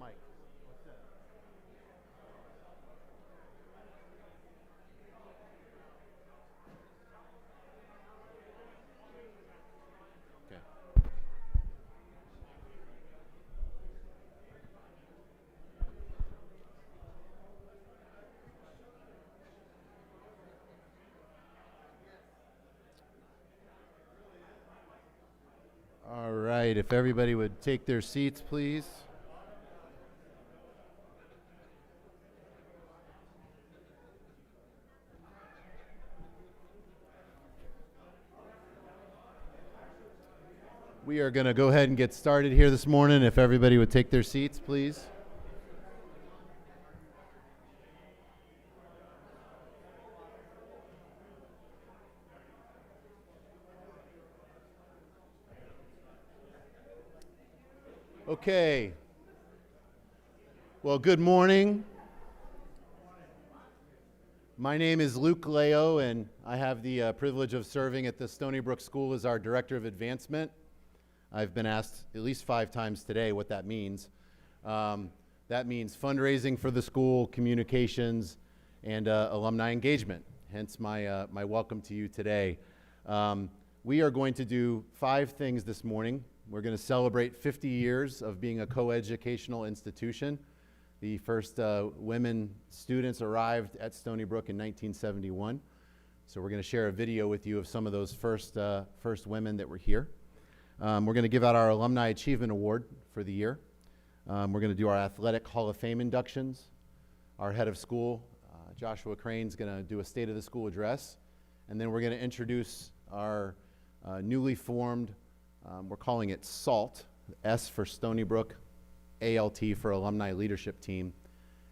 Mike. What's that? Okay. All right, if everybody would take their seats, please. We are going to go ahead and get started here this morning. If everybody would take their seats, please. Okay. Well, good morning. My name is Luke Layow, and I have the privilege of serving at the Stony Brook School as our Director of Advancement. I've been asked at least 5 times today what that means. That means fundraising for the school, communications, and alumni engagement, hence my welcome to you today. We are going to do 5 things this morning. We're going to celebrate 50 years of being a co-educational institution. The first women students arrived at Stony Brook in 1971. So we're going to share a video with you of some of those first women that were here. We're going to give out our Alumni Achievement Award for the year. We're going to do our Athletic Hall of Fame inductions. Our head of school, Joshua Crane's going to do a State of the School address. And then we're going to introduce our newly formed, we're calling it SALT, S for Stony Brook, ALT for Alumni Leadership Team,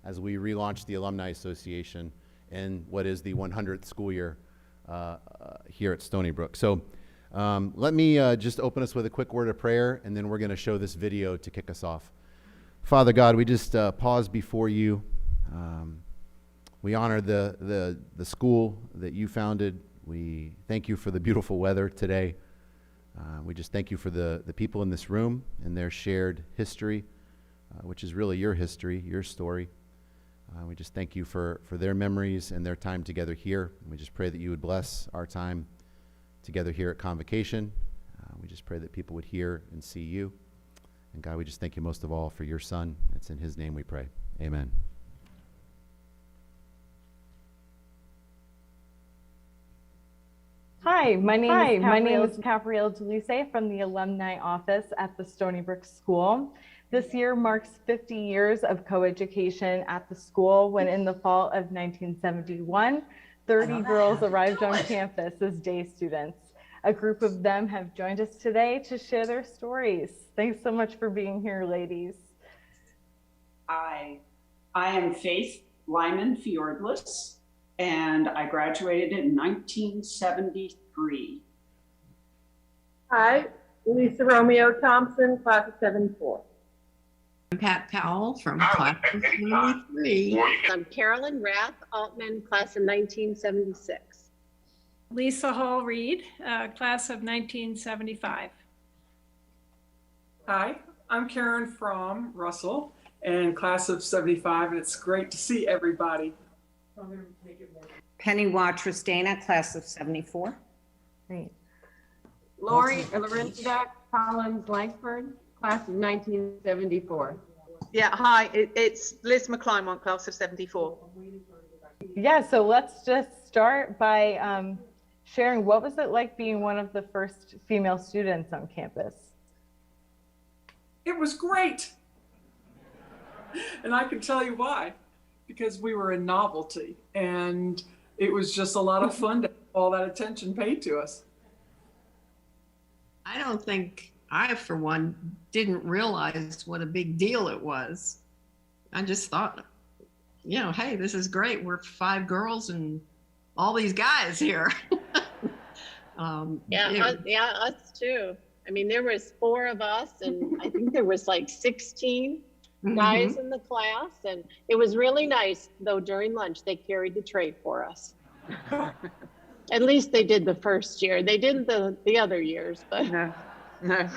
as we relaunch the Alumni Association in what is the 100th school year here at Stony Brook. So let me just open us with a quick word of prayer, and then we're going to show this video to kick us off. Father God, we just pause before you. We honor the school that you founded. We thank you for the beautiful weather today. We just thank you for the people in this room and their shared history, which is really your history, your story. We just thank you for their memories and their time together here. We just pray that you would bless our time together here at Convocation. We just pray that people would hear and see you. And God, we just thank you most of all for your Son. It's in his name we pray. Amen. Hi, my name is Gabrielle Deluse from the Alumni Office at the Stony Brook School. This year marks 50 years of coeducation at the school when in the fall of 1971, 30 girls arrived on campus as day students. A group of them have joined us today to share their stories. Thanks so much for being here, ladies. I am Faith Lyman Fjordless, and I graduated in 1973. Hi, Lisa Romeo Thompson, class of 74. I'm Pat Powell from class of 73. I'm Carolyn Rath Altman, class of 1976. Lisa Hall Reed, class of 1975. Hi, I'm Karen from Russell and class of 75, and it's great to see everybody. Penny Watrous-Dana, class of 74. Great. Lorinda Collins Langford, class of 1974. Yeah, hi, it's Liz McClymont, class of 74. Yeah, so let's just start by sharing, what was it like being one of the first female students on campus? It was great. And I can tell you why. Because we were a novelty, and it was just a lot of fun to have all that attention paid to us. I don't think I, for one, didn't realize what a big deal it was. I just thought, you know, hey, this is great. We're 5 girls and all these guys here. Yeah, us too. I mean, there was 4 of us, and I think there was like 16 guys in the class, and it was really nice, though during lunch they carried the tray for us. At least they did the first year. They didn't the other years, but No.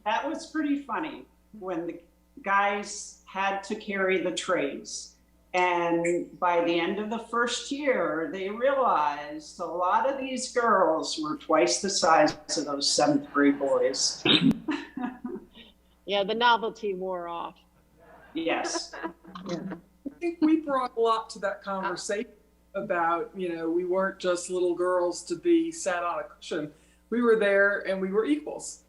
That was pretty funny when the guys had to carry the trays. And by the end of the first year, they realized a lot of these girls were twice the size of those 7th grade boys. Yeah, the novelty wore off. Yes. I think we brought a lot to that conversation about, you know, we weren't just little girls to be sat on a cushion. We were there and we were equals.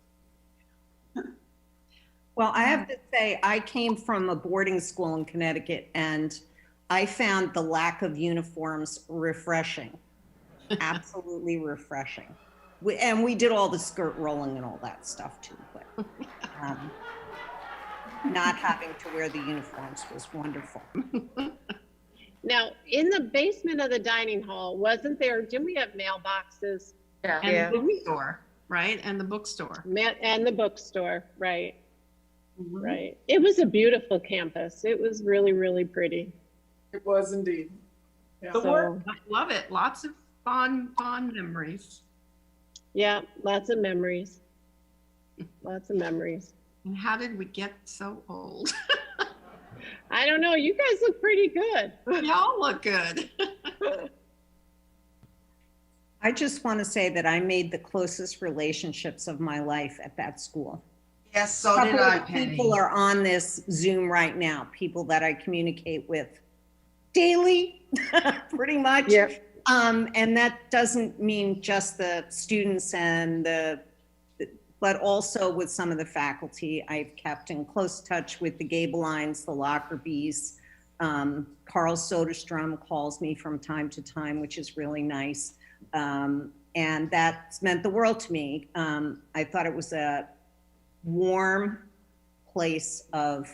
Well, I have to say, I came from a boarding school in Connecticut, and I found the lack of uniforms refreshing, absolutely refreshing. We did all the skirt rolling and all that stuff too, but not having to wear the uniforms was wonderful. Now, in the basement of the dining hall, didn't we have mailboxes? And the bookstore, right? And the bookstore. And the bookstore, right. Right. It was a beautiful campus. It was really, really pretty. It was indeed. Yeah. So, I love it. Lots of fond memories. yeah, lots of memories. Lots of memories. And how did we get so old? I don't know. You guys look pretty good. Y'all look good. I just want to say that I made the closest relationships of my life at that school. Yes, so did I, Penny. People are on this Zoom right now, people that I communicate with daily, pretty much. Yep. And that doesn't mean just the students but also with some of the faculty. I've kept in close touch with the Gabelines, the Lockerbys. Carl Soderstrom calls me from time to time, which is really nice. And that's meant the world to me. I thought it was a warm place of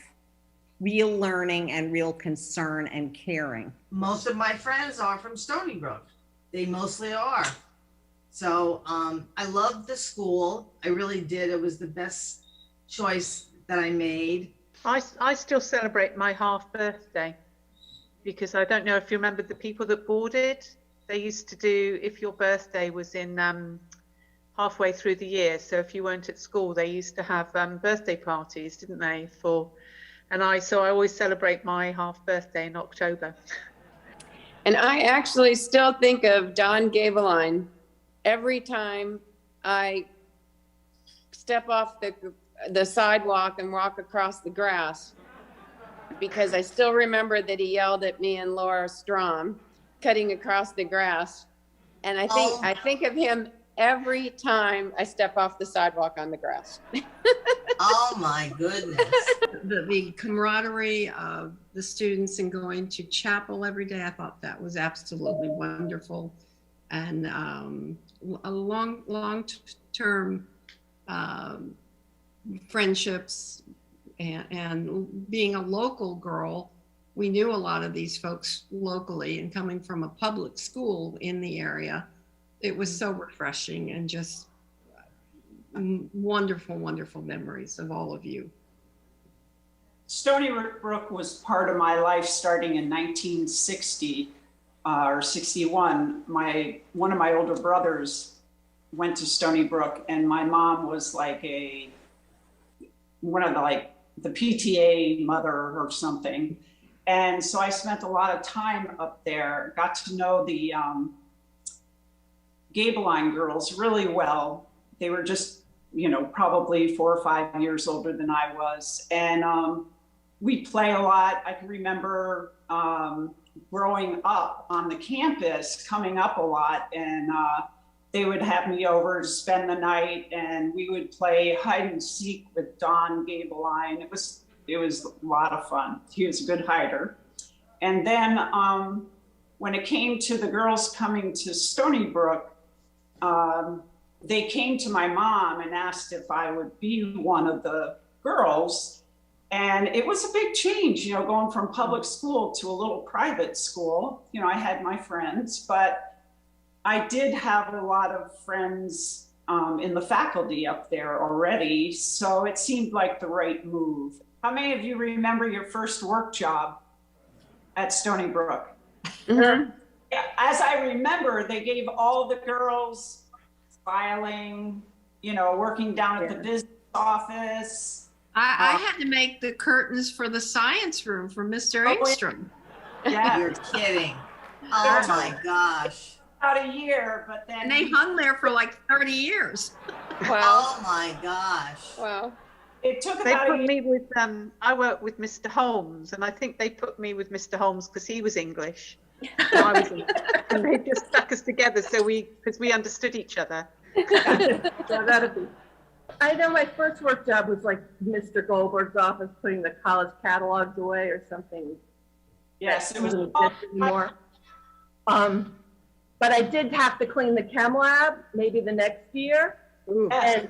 real learning and real concern and caring. Most of my friends are from Stony Brook. They mostly are. So I loved the school. I really did. It was the best choice that I made. I still celebrate my half birthday because I don't know if you remember the people that boarded. They used to do, if your birthday was in halfway through the year, so if you weren't at school, they used to have birthday parties, didn't they? So I always celebrate my half birthday in October. And I actually still think of Don Gabeline every time I step off the sidewalk and walk across the grass, because I still remember that he yelled at me and Laura Strom cutting across the grass. And I think of him every time I step off the sidewalk on the grass. Oh my goodness. The camaraderie of the students and going to chapel every day, I thought that was absolutely wonderful. And a long-term friendships, and being a local girl, we knew a lot of these folks locally, and coming from a public school in the area, it was so refreshing and just wonderful, wonderful memories of all of you. Stony Brook was part of my life starting in 1960 or 61. One of my older brothers went to Stony Brook, and my mom was like the PTA mother or something. And so I spent a lot of time up there, got to know the Gabeline girls really well. They were just, probably 4 or 5 years older than I was. And we'd play a lot. I can remember growing up on the campus, coming up a lot, and they would have me over to spend the night, and we would play hide and seek with Don Gabeline. It was a lot of fun. He was a good hider. And then when it came to the girls coming to Stony Brook, they came to my mom and asked if I would be one of the girls. And it was a big change, going from public school to a little private school. I had my friends, but I did have a lot of friends in the faculty up there already. So it seemed like the right move. How many of you remember your first work job at Stony Brook? Mm-hmm. As I remember, they gave all the girls filing, working down at the business office. I had to make the curtains for the science room for Mr. Engstrom. Yeah. You're kidding. Oh my gosh. About a year, but then. And they hung there for like 30 years. Oh my gosh. Wow. It took They about put a year. me with, I worked with Mr. Holmes, and I think they put me with Mr. Holmes because he was English. And I was English. And they just stuck us together because we understood each other. So that'd be. I know my first work job was like Mr. Goldberg's office, putting the college catalogs away or something. Yes, it was. Doesn't exist anymore. But I did have to clean the chem lab maybe the next year. Yes.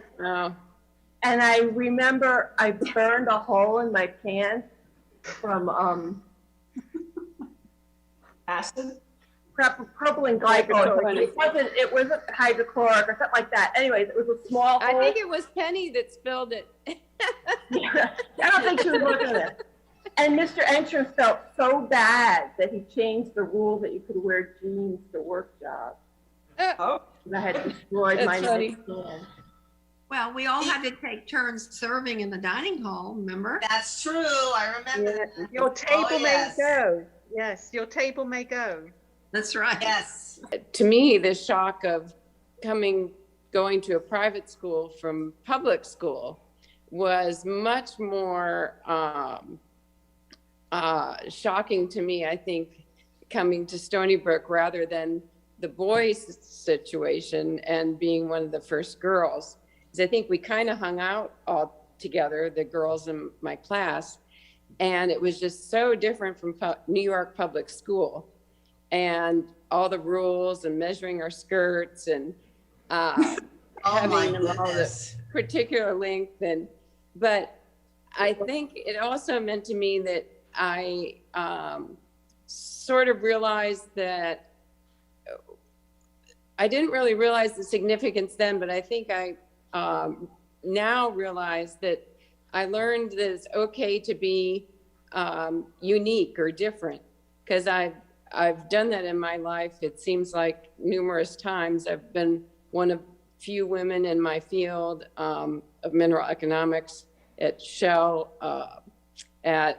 And I remember I burned a hole in my pants from Acid? propylene glycol. It wasn't hydrochloric or something like that. Anyways, it was a small hole. I think it was Penny that spilled it. I don't think she was looking at it. And Mr. Engstrom felt so bad that he changed the rule that you could wear jeans to work jobs. Oh. I had destroyed my funny. skin. Well, we all had to take turns serving in the dining hall, remember? That's true. I remember. Yeah. Your table yes. may go. Yes, your table may go. That's right. Yes. To me, the shock of going to a private school from public school was much more shocking to me, I think, coming to Stony Brook rather than the boys' situation and being one of the first girls. Because I think we kind of hung out all together, the girls in my class, and it was just so different from New York public school. And all the rules and measuring our skirts and having them all the particular length. But I think it also meant to me that I sort of realized that I didn't really realize the significance then, but I think I now realize that I learned that it's okay to be unique or different, because I've done that in my life. It seems like numerous times. I've been one of few women in my field of mineral economics at Shell. I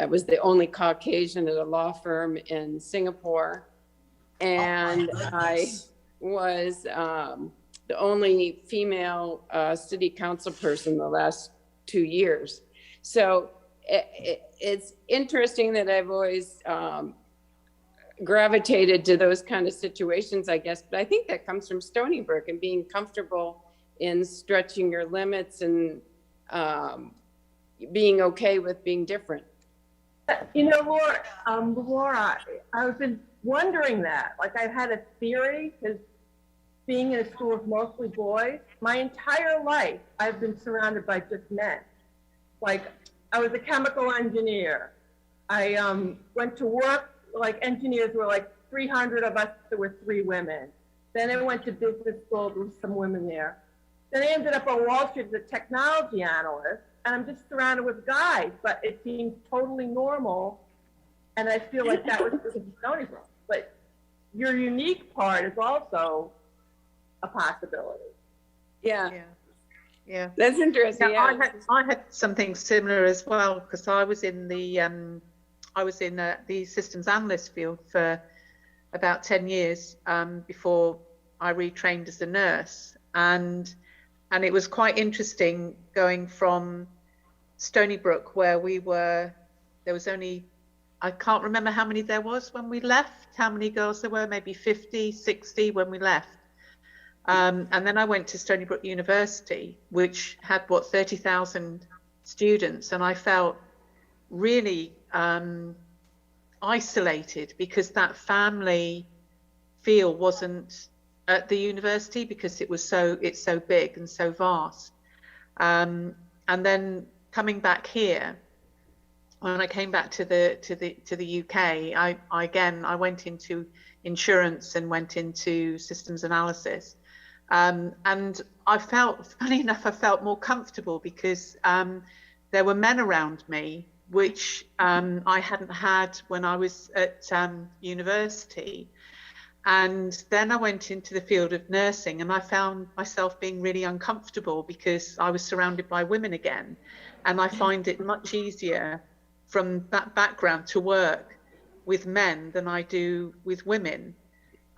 was the only Caucasian at a law firm in Singapore, and I was the only female city council person the last 2 years. So it's interesting that I've always gravitated to those kind of situations, I guess. But I think that comes from Stony Brook and being comfortable in stretching your limits and being okay with being different. You know, Laura, I've been wondering that. Like, I've had a theory, because being in a school with mostly boys, my entire life, I've been surrounded by just men. Like, I was a chemical engineer. I went to work, like engineers were like 300 of us, there were 3 women. Then I went to business school, there was some women there. Then I ended up on Wall Street as a technology analyst, and I'm just surrounded with guys, but it seems totally normal. And I feel like that was because of Stony Brook. But your unique part is also a possibility. Yeah. Yeah. That's interesting. Yeah, Yeah. I had something similar as well, because I was in the systems analyst field for about 10 years before I retrained as a nurse, and it was quite interesting going from Stony Brook, where there was only, I can't remember how many there was when we left, how many girls there were, maybe 50, 60 when we left. And then I went to Stony Brook University, which had 30,000 students, and I felt really isolated because that family feel wasn't at the university, because it's so big and so vast. And then coming back here, when I came back to the UK, I went into insurance and went into systems analysis. And I felt, funny enough, I felt more comfortable because there were men around me, which I hadn't had when I was at university. And then I went into the field of nursing, and I found myself being really uncomfortable because I was surrounded by women again. And I find it much easier from that background to work with men than I do with women.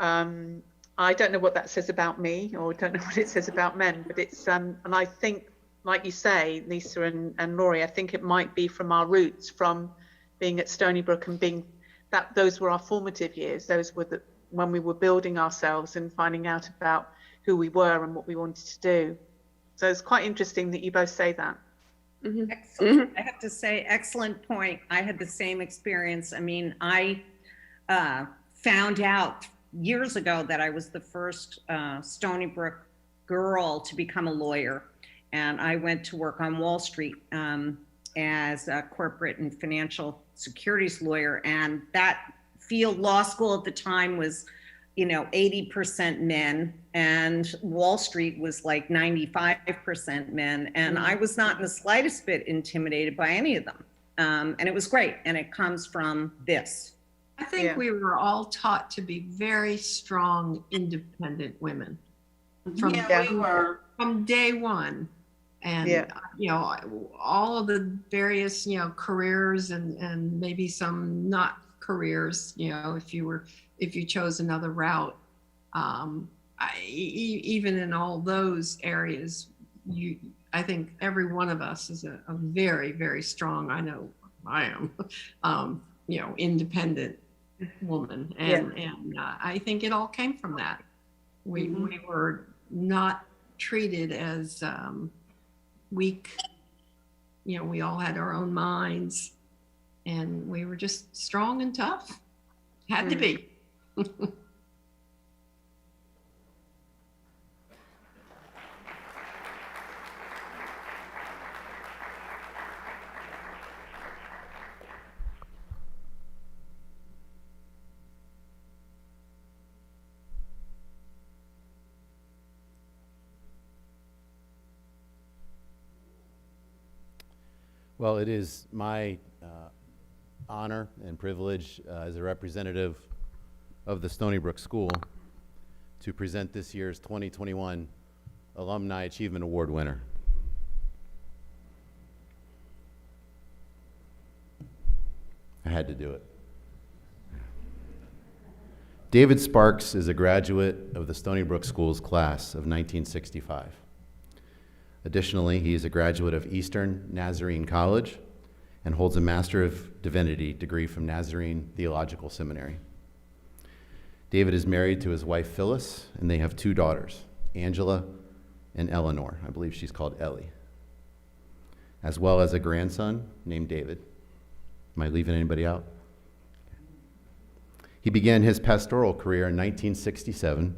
I don't know what that says about me, or don't know what it says about men, but it's, and I think, like you say, Lisa and Laurie, I think it might be from our roots, from being at Stony Brook and being that, those were our formative years. Those were when we were building ourselves and finding out about who we were and what we wanted to do. So it's quite interesting that you both say that. Mm-hmm. Excellent. I have to say, excellent point. I had the same experience. I mean, I found out years ago that I was the first Stony Brook girl to become a lawyer. And I went to work on Wall Street as a corporate and financial securities lawyer. And that field, law school at the time, was, 80% men, and Wall Street was like 95% men. And I was not in the slightest bit intimidated by any of them. And it was great. And it comes from this. I think we were all taught to be very strong, independent women from day one. And, all of the various, careers and maybe some not careers, if you chose another route, even in all those areas, I think every one of us is a very, very strong, I know I am, independent woman. And I think it all came from that. We were not treated as weak. We all had our own minds, and we were just strong and tough. Had to be. Well, it is my honor and privilege as a representative of the Stony Brook School to present this year's 2021 Alumni Achievement Award winner. I had to do it. David Sparks is a graduate of the Stony Brook School's class of 1965. Additionally, he is a graduate of Eastern Nazarene College and holds a Master of Divinity degree from Nazarene Theological Seminary. David is married to his wife Phyllis, and they have two daughters, Angela and Eleanor. I believe she's called Ellie, as well as a grandson named David. Am I leaving anybody out? He began his pastoral career in 1967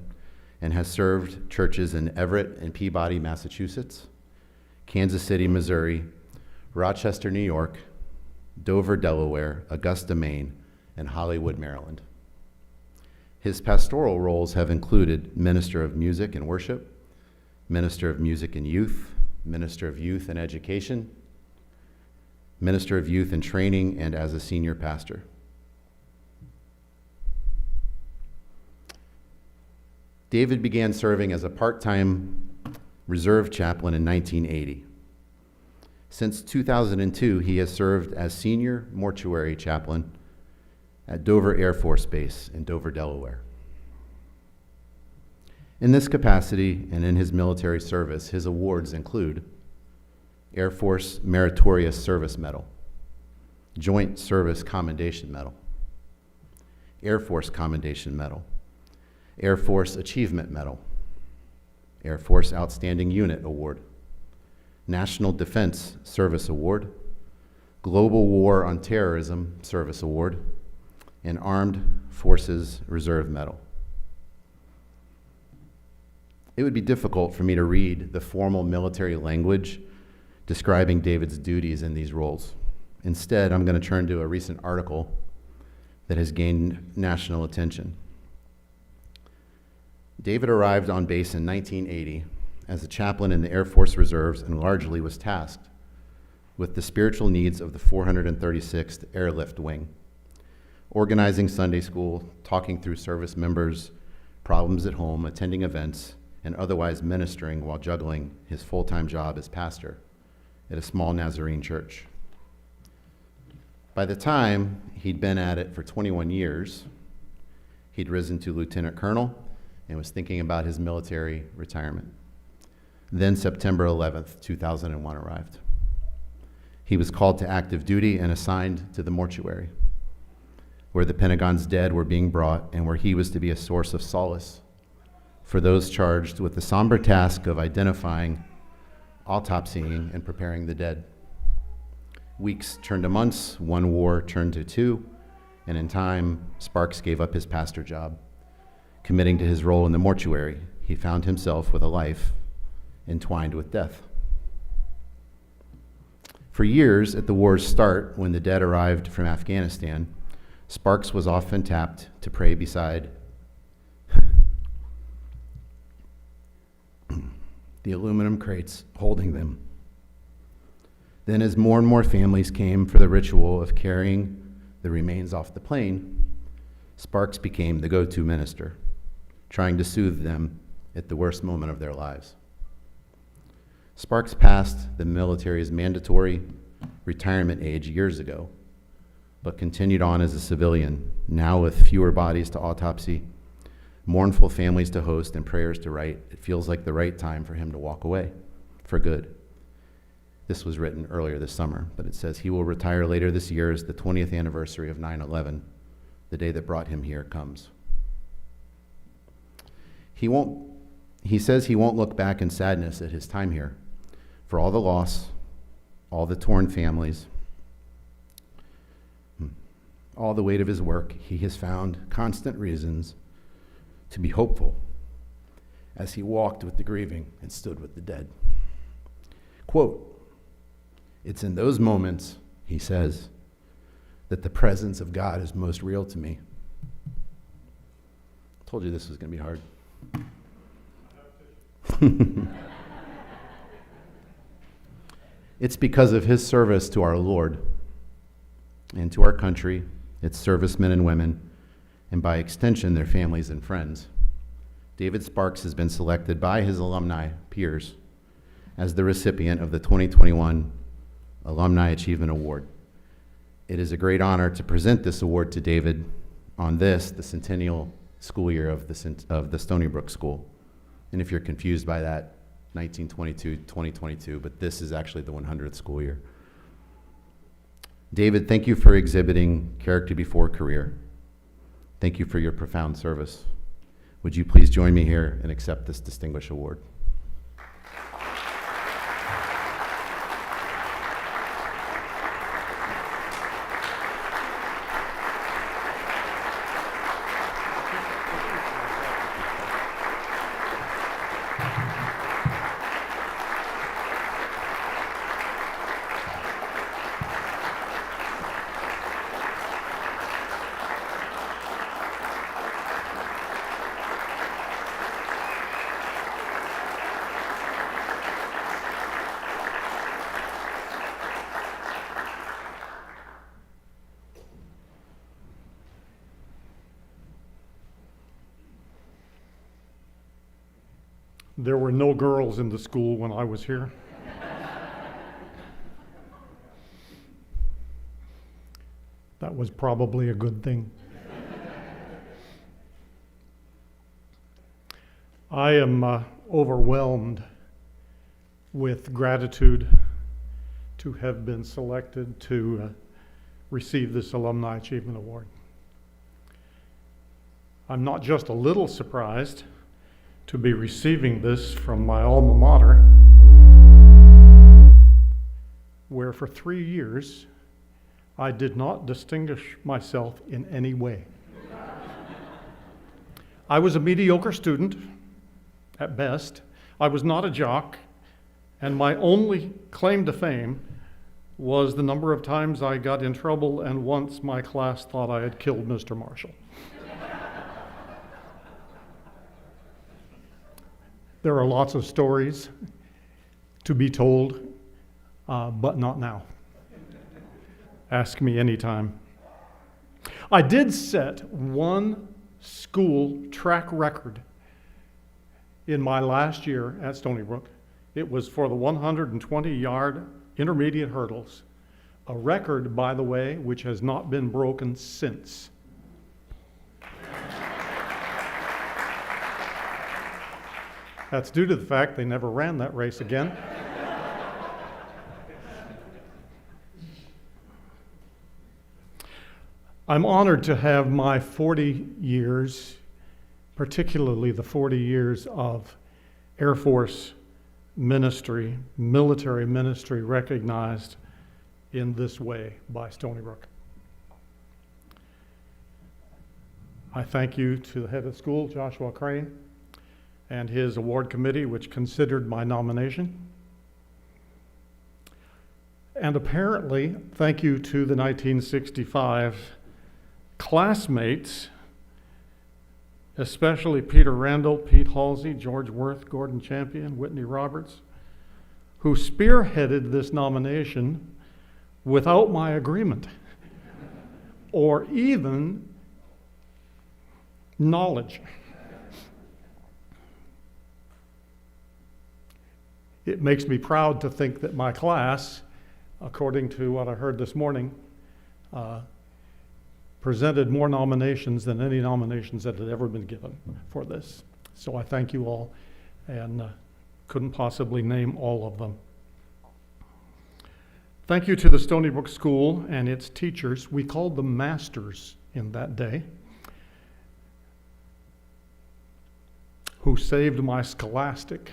and has served churches in Everett and Peabody, Massachusetts, Kansas City, Missouri, Rochester, New York, Dover, Delaware, Augusta, Maine, and Hollywood, Maryland. His pastoral roles have included Minister of Music and Worship, Minister of Music and Youth, Minister of Youth and Education, Minister of Youth and Training, and as a senior pastor. David began serving as a part-time reserve chaplain in 1980. Since 2002, he has served as senior mortuary chaplain at Dover Air Force Base in Dover, Delaware. In this capacity and in his military service, his awards include Air Force Meritorious Service Medal, Joint Service Commendation Medal, Air Force Commendation Medal, Air Force Achievement Medal, Air Force Outstanding Unit Award, National Defense Service Award, Global War on Terrorism Service Award, and Armed Forces Reserve Medal. It would be difficult for me to read the formal military language describing David's duties in these roles. Instead, I'm going to turn to a recent article that has gained national attention. David arrived on base in 1980 as a chaplain in the Air Force Reserves and largely was tasked with the spiritual needs of the 436th Airlift Wing, organizing Sunday school, talking through service members' problems at home, attending events, and otherwise ministering while juggling his full-time job as pastor at a small Nazarene church. By the time he'd been at it for 21 years, he'd risen to lieutenant colonel and was thinking about his military retirement. Then September 11th, 2001 arrived. He was called to active duty and assigned to the mortuary, where the Pentagon's dead were being brought and where he was to be a source of solace for those charged with the somber task of identifying, autopsying, and preparing the dead. Weeks turned to months, one war turned to two, and in time, Sparks gave up his pastor job. Committing to his role in the mortuary, he found himself with a life entwined with death. For years, at the war's start, when the dead arrived from Afghanistan, Sparks was often tapped to pray beside the aluminum crates holding them. Then, as more and more families came for the ritual of carrying the remains off the plane, Sparks became the go-to minister, trying to soothe them at the worst moment of their lives. Sparks passed the military's mandatory retirement age years ago, but continued on as a civilian, now with fewer bodies to autopsy, mournful families to host, and prayers to write. It feels like the right time for him to walk away for good. This was written earlier this summer, but it says he will retire later this year as the 20th anniversary of 9/11, the day that brought him here, comes. He says he won't look back in sadness at his time here, for all the loss, all the torn families, all the weight of his work. He has found constant reasons to be hopeful as he walked with the grieving and stood with the dead. Quote, "It's in those moments," he says, "that the presence of God is most real to me." Told you this was going to be hard. It's because of his service to our Lord and to our country, its servicemen and women, and by extension, their families and friends. David Sparks has been selected by his alumni peers as the recipient of the 2021 Alumni Achievement Award. It is a great honor to present this award to David on this, the centennial school year of the Stony Brook School. And if you're confused by that, 1922-2022, but this is actually the 100th school year. David, thank you for exhibiting character before career. Thank you for your profound service. Would you please join me here and accept this distinguished award? There were no girls in the school when I was here. That was probably a good thing. I am overwhelmed with gratitude to have been selected to receive this Alumni Achievement Award. I'm not just a little surprised to be receiving this from my alma mater, where for 3 years I did not distinguish myself in any way. I was a mediocre student at best. I was not a jock, and my only claim to fame was the number of times I got in trouble, and once my class thought I had killed Mr. Marshall. There are lots of stories to be told, but not now. Ask me anytime. I did set one school track record in my last year at Stony Brook. It was for the 120-yard intermediate hurdles, a record, by the way, which has not been broken since. That's due to the fact they never ran that race again. I'm honored to have my 40 years, particularly the 40 years of Air Force ministry, military ministry, recognized in this way by Stony Brook. I thank you to the head of school, Joshua Crane, and his award committee, which considered my nomination. And apparently, thank you to the 1965 classmates, especially Peter Randall, Pete Halsey, George Worth, Gordon Champion, Whitney Roberts, who spearheaded this nomination without my agreement or even knowledge. It makes me proud to think that my class, according to what I heard this morning, presented more nominations than any nominations that had ever been given for this. So I thank you all, and couldn't possibly name all of them. Thank you to the Stony Brook School and its teachers. We called them masters in that day, who saved my scholastic,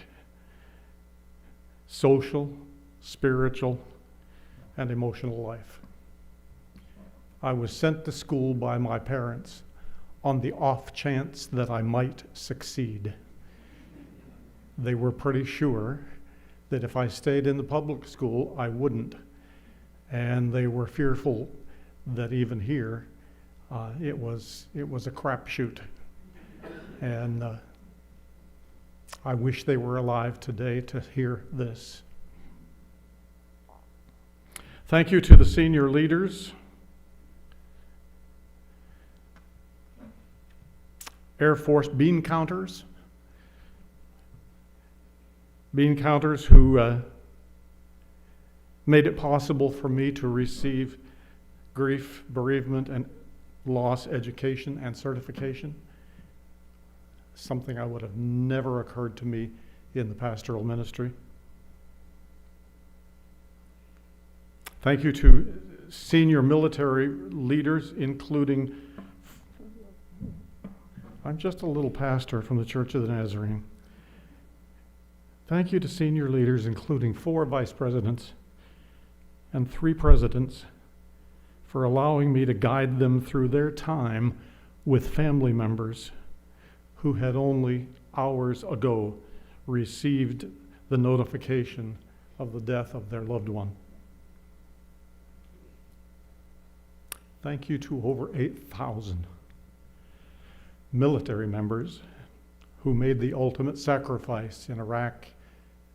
social, spiritual, and emotional life. I was sent to school by my parents on the off chance that I might succeed. They were pretty sure that if I stayed in the public school, I wouldn't. And they were fearful that even here, it was a crapshoot. And I wish they were alive today to hear this. Thank you to the senior leaders, Air Force bean counters who made it possible for me to receive grief, bereavement, and loss education and certification, something I would have never occurred to me in the pastoral ministry. Thank you to senior military leaders, including, I'm just a little pastor from the Church of the Nazarene. Thank you to senior leaders, including 4 vice presidents and 3 presidents, for allowing me to guide them through their time with family members who had only hours ago received the notification of the death of their loved one. Thank you to over 8,000 military members who made the ultimate sacrifice in Iraq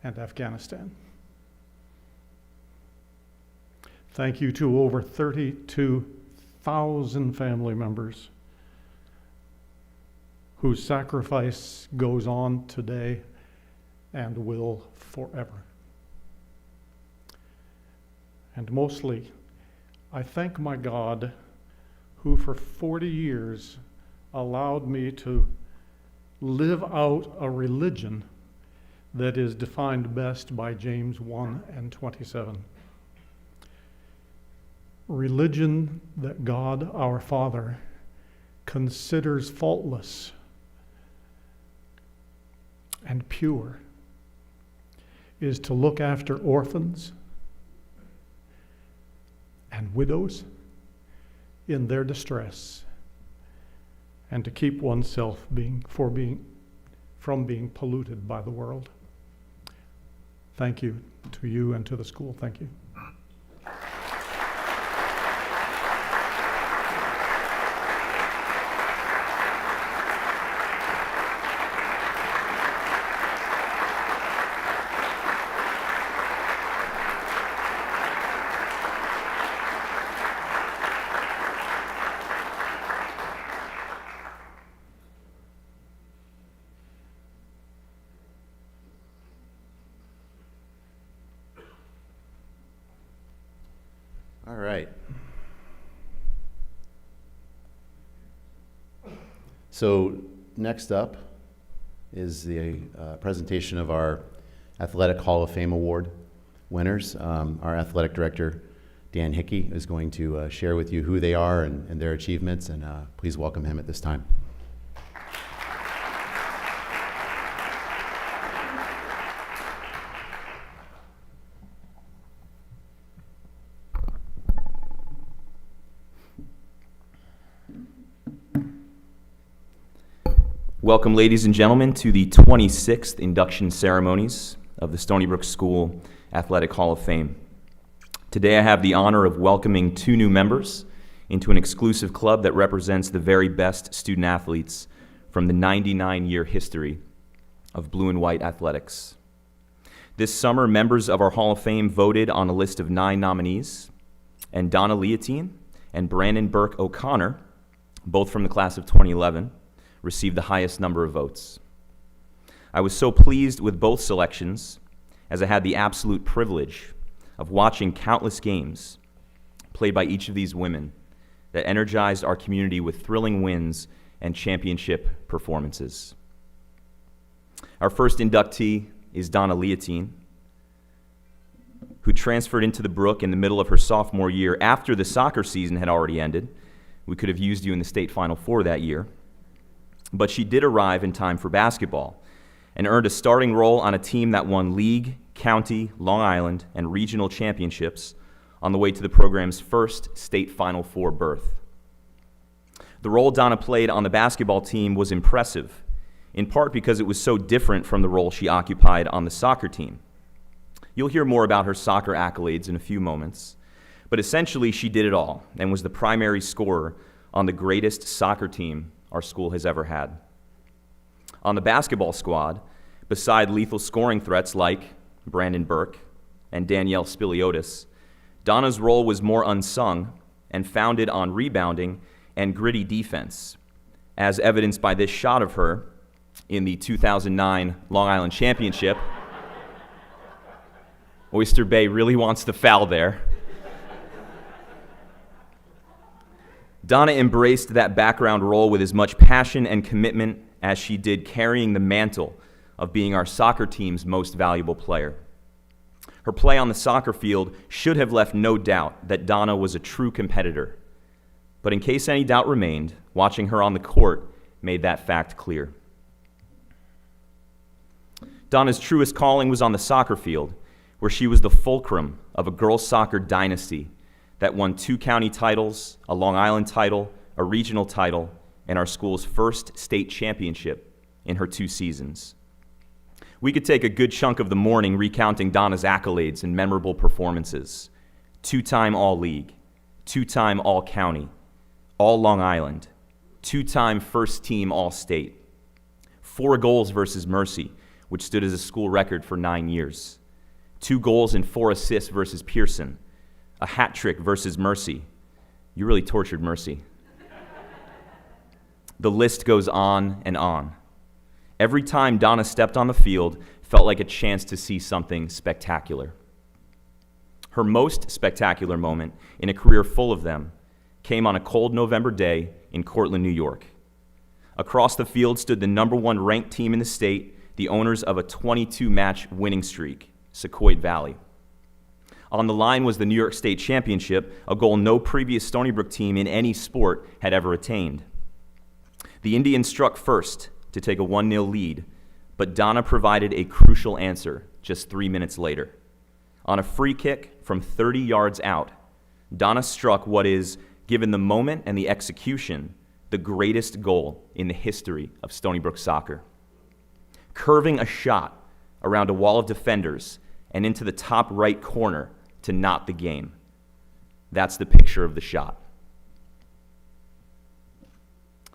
and Afghanistan. Thank you to over 32,000 family members whose sacrifice goes on today and will forever. And mostly, I thank my God, who for 40 years allowed me to live out a religion that is defined best by James 1:27. Religion that God, our Father, considers faultless and pure is to look after orphans and widows in their distress, and to keep oneself from being polluted by the world. Thank you to you and to the school. Thank you. So next up is the presentation of our Athletic Hall of Fame Award winners. Our athletic director, Dan Hickey, is going to share with you who they are and their achievements, and please welcome him at this time. Welcome, ladies and gentlemen, to the 26th induction ceremonies of the Stony Brook School Athletic Hall of Fame. Today I have the honor of welcoming 2 new members into an exclusive club that represents the very best student athletes from the 99-year history of blue and white athletics. This summer, members of our Hall of Fame voted on a list of 9 nominees, and Donna Leontine and Brandon Burke O'Connor, both from the class of 2011, received the highest number of votes. I was so pleased with both selections, as I had the absolute privilege of watching countless games played by each of these women that energized our community with thrilling wins and championship performances. Our first inductee is Donna Leontine, who transferred into the Brook in the middle of her sophomore year after the soccer season had already ended. We could have used you in the state Final Four that year. But she did arrive in time for basketball and earned a starting role on a team that won league, county, Long Island, and regional championships on the way to the program's first state Final Four berth. The role Donna played on the basketball team was impressive, in part because it was so different from the role she occupied on the soccer team. You'll hear more about her soccer accolades in a few moments, but essentially she did it all and was the primary scorer on the greatest soccer team our school has ever had. On the basketball squad, beside lethal scoring threats like Brandon Burke and Danielle Spiliotis, Donna's role was more unsung and founded on rebounding and gritty defense, as evidenced by this shot of her in the 2009 Long Island Championship. Oyster Bay really wants the foul there. Donna embraced that background role with as much passion and commitment as she did carrying the mantle of being our soccer team's most valuable player. Her play on the soccer field should have left no doubt that Donna was a true competitor. But in case any doubt remained, watching her on the court made that fact clear. Donna's truest calling was on the soccer field, where she was the fulcrum of a girls' soccer dynasty that won 2 county titles, a Long Island title, a regional title, and our school's first state championship in her 2 seasons. We could take a good chunk of the morning recounting Donna's accolades and memorable performances. 2-time All-League, 2-time All-County, All-Long Island, 2-time first-team All-State, 4 goals versus Mercy, which stood as a school record for 9 years, 2 goals and 4 assists versus Pearson, a hat trick versus Mercy. You really tortured Mercy. The list goes on and on. Every time Donna stepped on the field felt like a chance to see something spectacular. Her most spectacular moment, in a career full of them, came on a cold November day in Cortland, New York. Across the field stood the #1 ranked team in the state, the owners of a 22-match winning streak, Sequoia Valley. On the line was the New York State Championship, a goal no previous Stony Brook team in any sport had ever attained. The Indians struck first to take a 1-0 lead, but Donna provided a crucial answer just 3 minutes later. On a free kick from 30 yards out, Donna struck what is, given the moment and the execution, the greatest goal in the history of Stony Brook soccer. Curving a shot around a wall of defenders and into the top right corner to knot the game. That's the picture of the shot.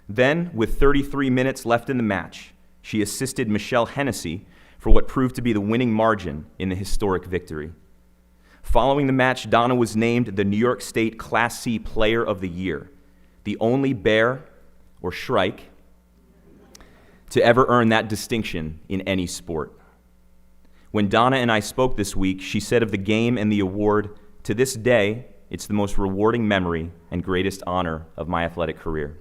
Then, with 33 minutes left in the match, she assisted Michelle Hennessy for what proved to be the winning margin in the historic victory. Following the match, Donna was named the New York State Class C Player of the Year, the only Bear or Shrike to ever earn that distinction in any sport. When Donna and I spoke this week, she said of the game and the award, "To this day, it's the most rewarding memory and greatest honor of my athletic career."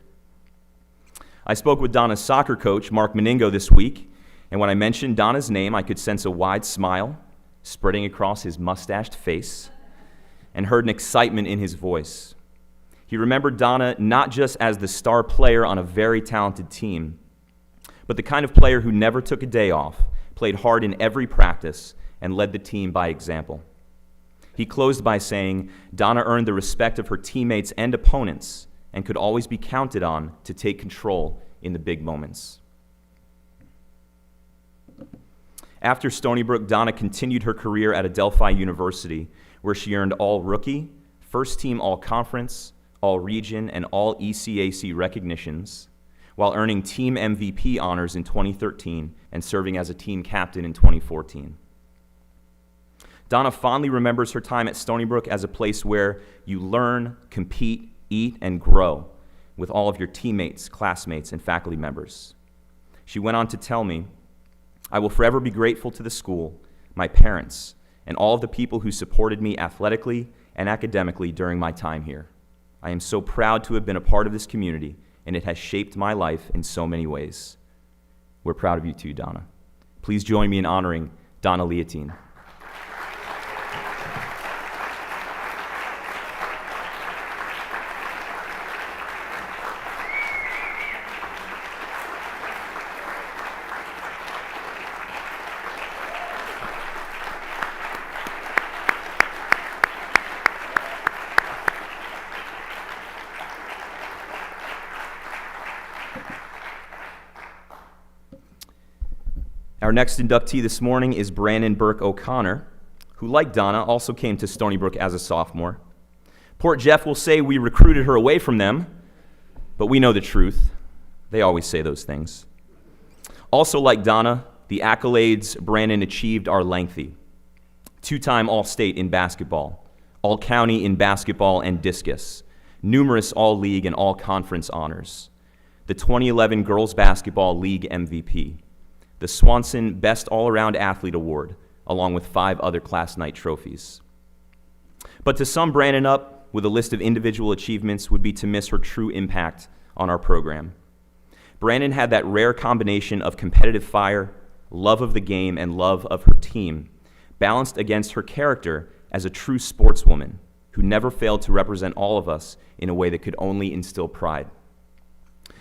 I spoke with Donna's soccer coach, Mark Meningo, this week, and when I mentioned Donna's name, I could sense a wide smile spreading across his mustached face and heard an excitement in his voice. He remembered Donna not just as the star player on a very talented team, but the kind of player who never took a day off, played hard in every practice, and led the team by example. He closed by saying, Donna earned the respect of her teammates and opponents and could always be counted on to take control in the big moments. After Stony Brook, Donna continued her career at Adelphi University, where she earned All-Rookie, First-Team All-Conference, All-Region, and All-ECAC recognitions, while earning Team MVP honors in 2013 and serving as a team captain in 2014. Donna fondly remembers her time at Stony Brook as a place where you learn, compete, eat, and grow with all of your teammates, classmates, and faculty members. She went on to tell me, I will forever be grateful to the school, my parents, and all of the people who supported me athletically and academically during my time here. I am so proud to have been a part of this community, and it has shaped my life in so many ways. We're proud of you too, Donna. Please join me in honoring Donna Leotine. Our next inductee this morning is Brandon Burke O'Connor, who, like Donna, also came to Stony Brook as a sophomore. Port Jeff will say we recruited her away from them, but we know the truth. They always say those things. Also, like Donna, the accolades Brandon achieved are lengthy. Two-time All-State in basketball, All-County in basketball and discus, numerous All-League and All-Conference honors, the 2011 Girls Basketball League MVP, the Swanson Best All-Around Athlete Award, along with 5 other class night trophies. But to sum Brandon up with a list of individual achievements would be to miss her true impact on our program. Brandon had that rare combination of competitive fire, love of the game, and love of her team, balanced against her character as a true sportswoman who never failed to represent all of us in a way that could only instill pride.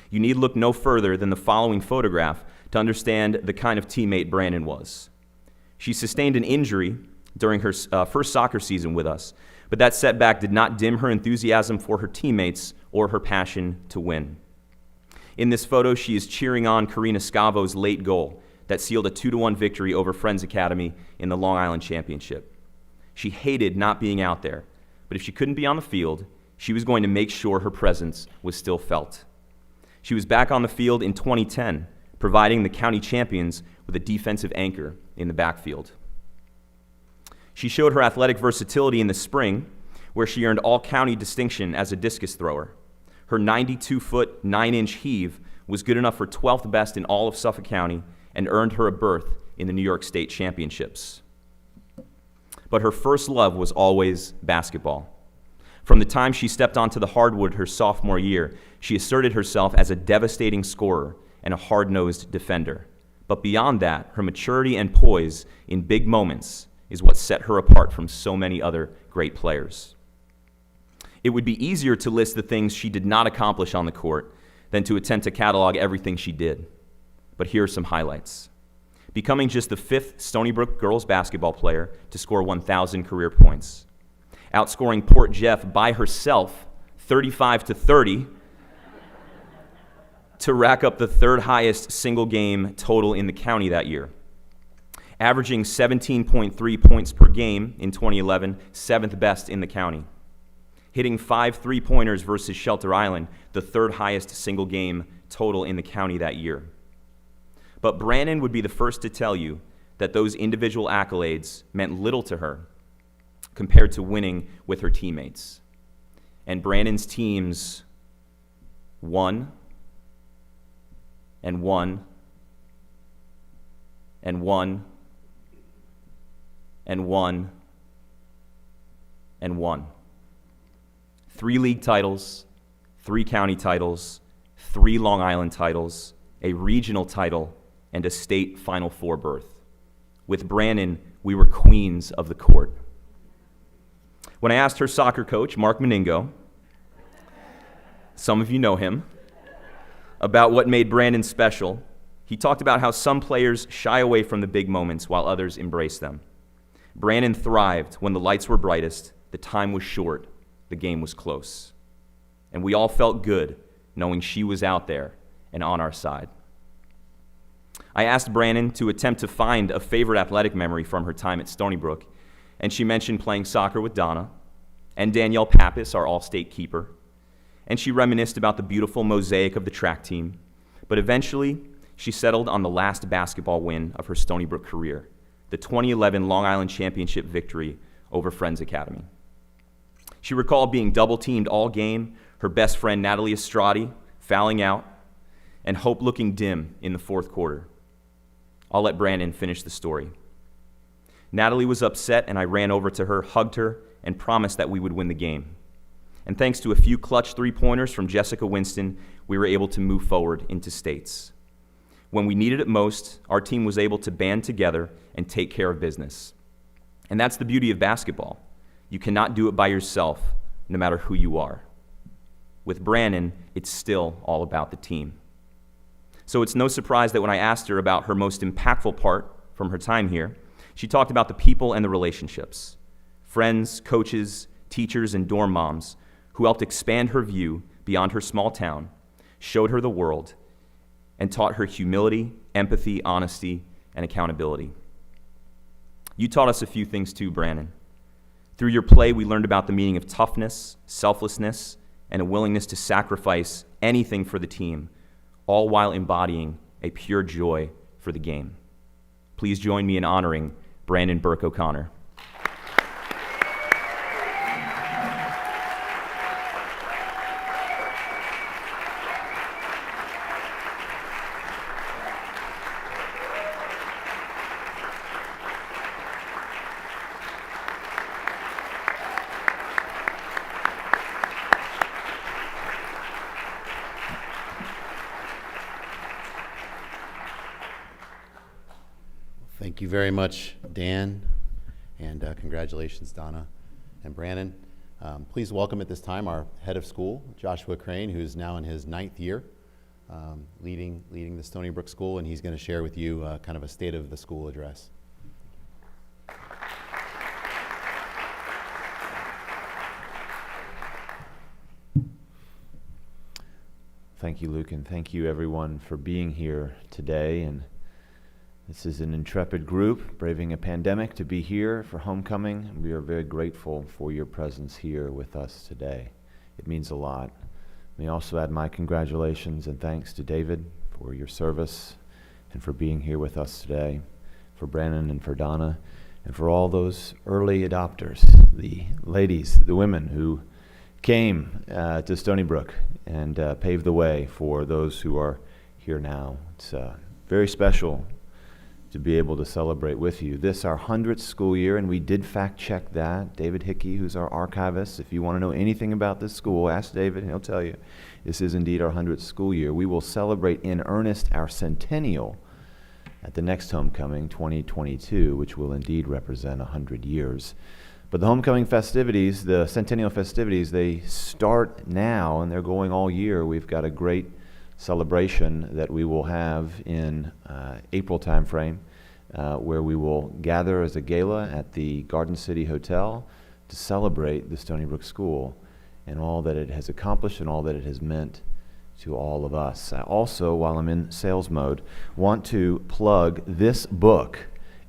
You need look no further than the following photograph to understand the kind of teammate Brandon was. She sustained an injury during her first soccer season with us, but that setback did not dim her enthusiasm for her teammates or her passion to win. In this photo, she is cheering on Karina Scavo's late goal that sealed a 2-1 victory over Friends Academy in the Long Island Championship. She hated not being out there, but if she couldn't be on the field, she was going to make sure her presence was still felt. She was back on the field in 2010, providing the county champions with a defensive anchor in the backfield. She showed her athletic versatility in the spring, where she earned all-county distinction as a discus thrower. Her 92-foot, 9-inch heave was good enough for 12th best in all of Suffolk County and earned her a berth in the New York State Championships. But her first love was always basketball. From the time she stepped onto the hardwood her sophomore year, she asserted herself as a devastating scorer and a hard-nosed defender. But beyond that, her maturity and poise in big moments is what set her apart from so many other great players. It would be easier to list the things she did not accomplish on the court than to attempt to catalog everything she did. But here are some highlights. Becoming just the 5th Stony Brook girls basketball player to score 1,000 career points. Outscoring Port Jeff by herself, 35-30, to rack up the 3rd highest single game total in the county that year. Averaging 17.3 points per game in 2011, 7th best in the county. Hitting 5 3-pointers versus Shelter Island, the 3rd highest single game total in the county that year. But Brandon would be the first to tell you that those individual accolades meant little to her compared to winning with her teammates. And Brandon's teams won and won and won and won and won. 3 league titles, 3 county titles, 3 Long Island titles, a regional title, and a state Final Four berth. With Brannon, we were queens of the court. When I asked her soccer coach, Mark Meningo, some of you know him, about what made Brannon special, he talked about how some players shy away from the big moments while others embrace them. Brannon thrived when the lights were brightest, the time was short, the game was close. And we all felt good knowing she was out there and on our side. I asked Brannon to attempt to find a favorite athletic memory from her time at Stony Brook, and she mentioned playing soccer with Donna and Danielle Pappas, our all-state keeper, and she reminisced about the beautiful mosaic of the track team, but eventually she settled on the last basketball win of her Stony Brook career, the 2011 Long Island Championship victory over Friends Academy. She recalled being double-teamed all game, her best friend Natalie Estradi fouling out, and hope looking dim in the fourth quarter. I'll let Brannon finish the story. Natalie was upset, and I ran over to her, hugged her, and promised that we would win the game. And thanks to a few clutch three-pointers from Jessica Winston, we were able to move forward into states. When we needed it most, our team was able to band together and take care of business. And that's the beauty of basketball. You cannot do it by yourself, no matter who you are. With Brannon, it's still all about the team. So it's no surprise that when I asked her about her most impactful part from her time here, she talked about the people and the relationships. Friends, coaches, teachers, and dorm moms who helped expand her view beyond her small town, showed her the world, and taught her humility, empathy, honesty, and accountability. You taught us a few things too, Brannon. Through your play, we learned about the meaning of toughness, selflessness, and a willingness to sacrifice anything for the team, all while embodying a pure joy for the game. Please join me in honoring Brannon Burke O'Connor. Thank you very much, Dan, and congratulations, Donna and Brannon. Please welcome at this time our head of school, Joshua Crane, who's now in his 9th year leading the Stony Brook School, and he's going to share with you kind of a state of the school address. Thank you, Luke, and thank you everyone for being here today. And this is an intrepid group braving a pandemic to be here for homecoming. We are very grateful for your presence here with us today. It means a lot. Let me also add my congratulations and thanks to David for your service and for being here with us today, for Brannon and for Donna, and for all those early adopters, the ladies, the women who came to Stony Brook and paved the way for those who are here now. It's very special to be able to celebrate with you. This our 100th school year, and we did fact check that. David Hickey, who's our archivist, if you want to know anything about this school, ask David and he'll tell you. This is indeed our 100th school year. We will celebrate in earnest our centennial at the next homecoming, 2022, which will indeed represent 100 years. But the homecoming festivities, the centennial festivities, they start now and they're going all year. We've got a great celebration that we will have in April timeframe, where we will gather as a gala at the Garden City Hotel to celebrate the Stony Brook School and all that it has accomplished and all that it has meant to all of us. I also, while I'm in sales mode, want to plug this book,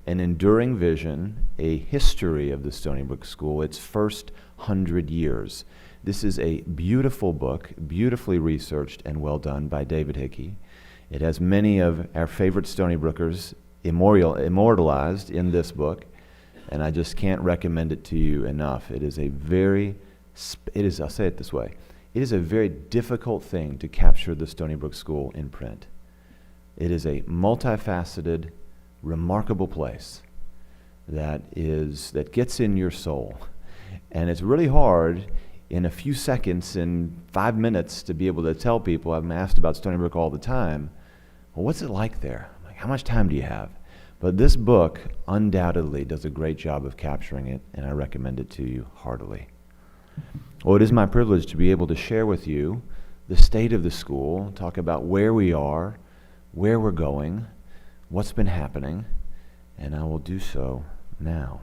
An Enduring Vision, A History of the Stony Brook School, its first 100 years. This is a beautiful book, beautifully researched and well done by David Hickey. It has many of our favorite Stony Brookers immortalized in this book, and I just can't recommend it to you enough. It is I'll say it this way, it is a very difficult thing to capture the Stony Brook School in print. It is a multifaceted, remarkable place that gets in your soul. And it's really hard in a few seconds, in 5 minutes, to be able to tell people. I'm asked about Stony Brook all the time. Well, what's it like there? I'm like, how much time do you have? But this book undoubtedly does a great job of capturing it, and I recommend it to you heartily. Well, it is my privilege to be able to share with you the state of the school, talk about where we are, where we're going, what's been happening, and I will do so now.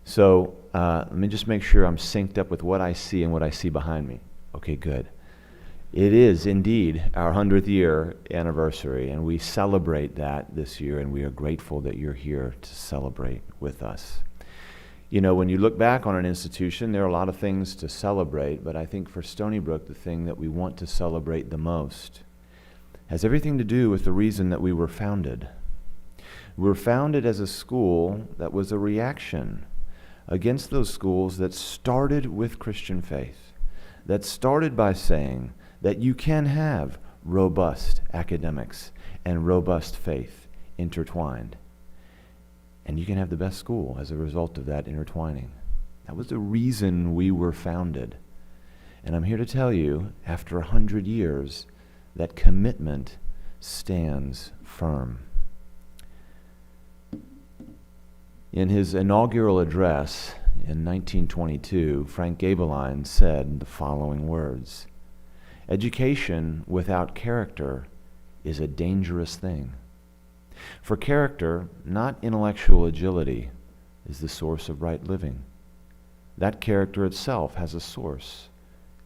So let me just make sure I'm synced up with what I see and what I see behind me. Okay, good. It is indeed our 100th year anniversary, and we celebrate that this year, and we are grateful that you're here to celebrate with us. You know, when you look back on an institution, there are a lot of things to celebrate, but I think for Stony Brook, the thing that we want to celebrate the most has everything to do with the reason that we were founded. We were founded as a school that was a reaction against those schools that started with Christian faith, that started by saying that you can have robust academics and robust faith intertwined. And you can have the best school as a result of that intertwining. That was the reason we were founded. And I'm here to tell you, after 100 years, that commitment stands firm. In his inaugural address in 1922, Frank Gabeline said the following words: "Education without character is a dangerous thing. For character, not intellectual agility, is the source of right living. That character itself has a source.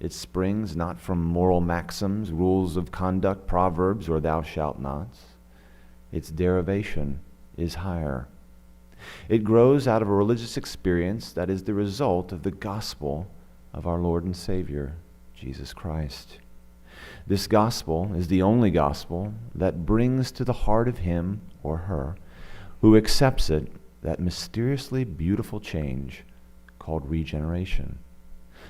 It springs not from moral maxims, rules of conduct, proverbs, or thou shalt nots. Its derivation is higher. It grows out of a religious experience that is the result of the gospel of our Lord and Savior, Jesus Christ. This gospel is the only gospel that brings to the heart of him or her who accepts it that mysteriously beautiful change called regeneration,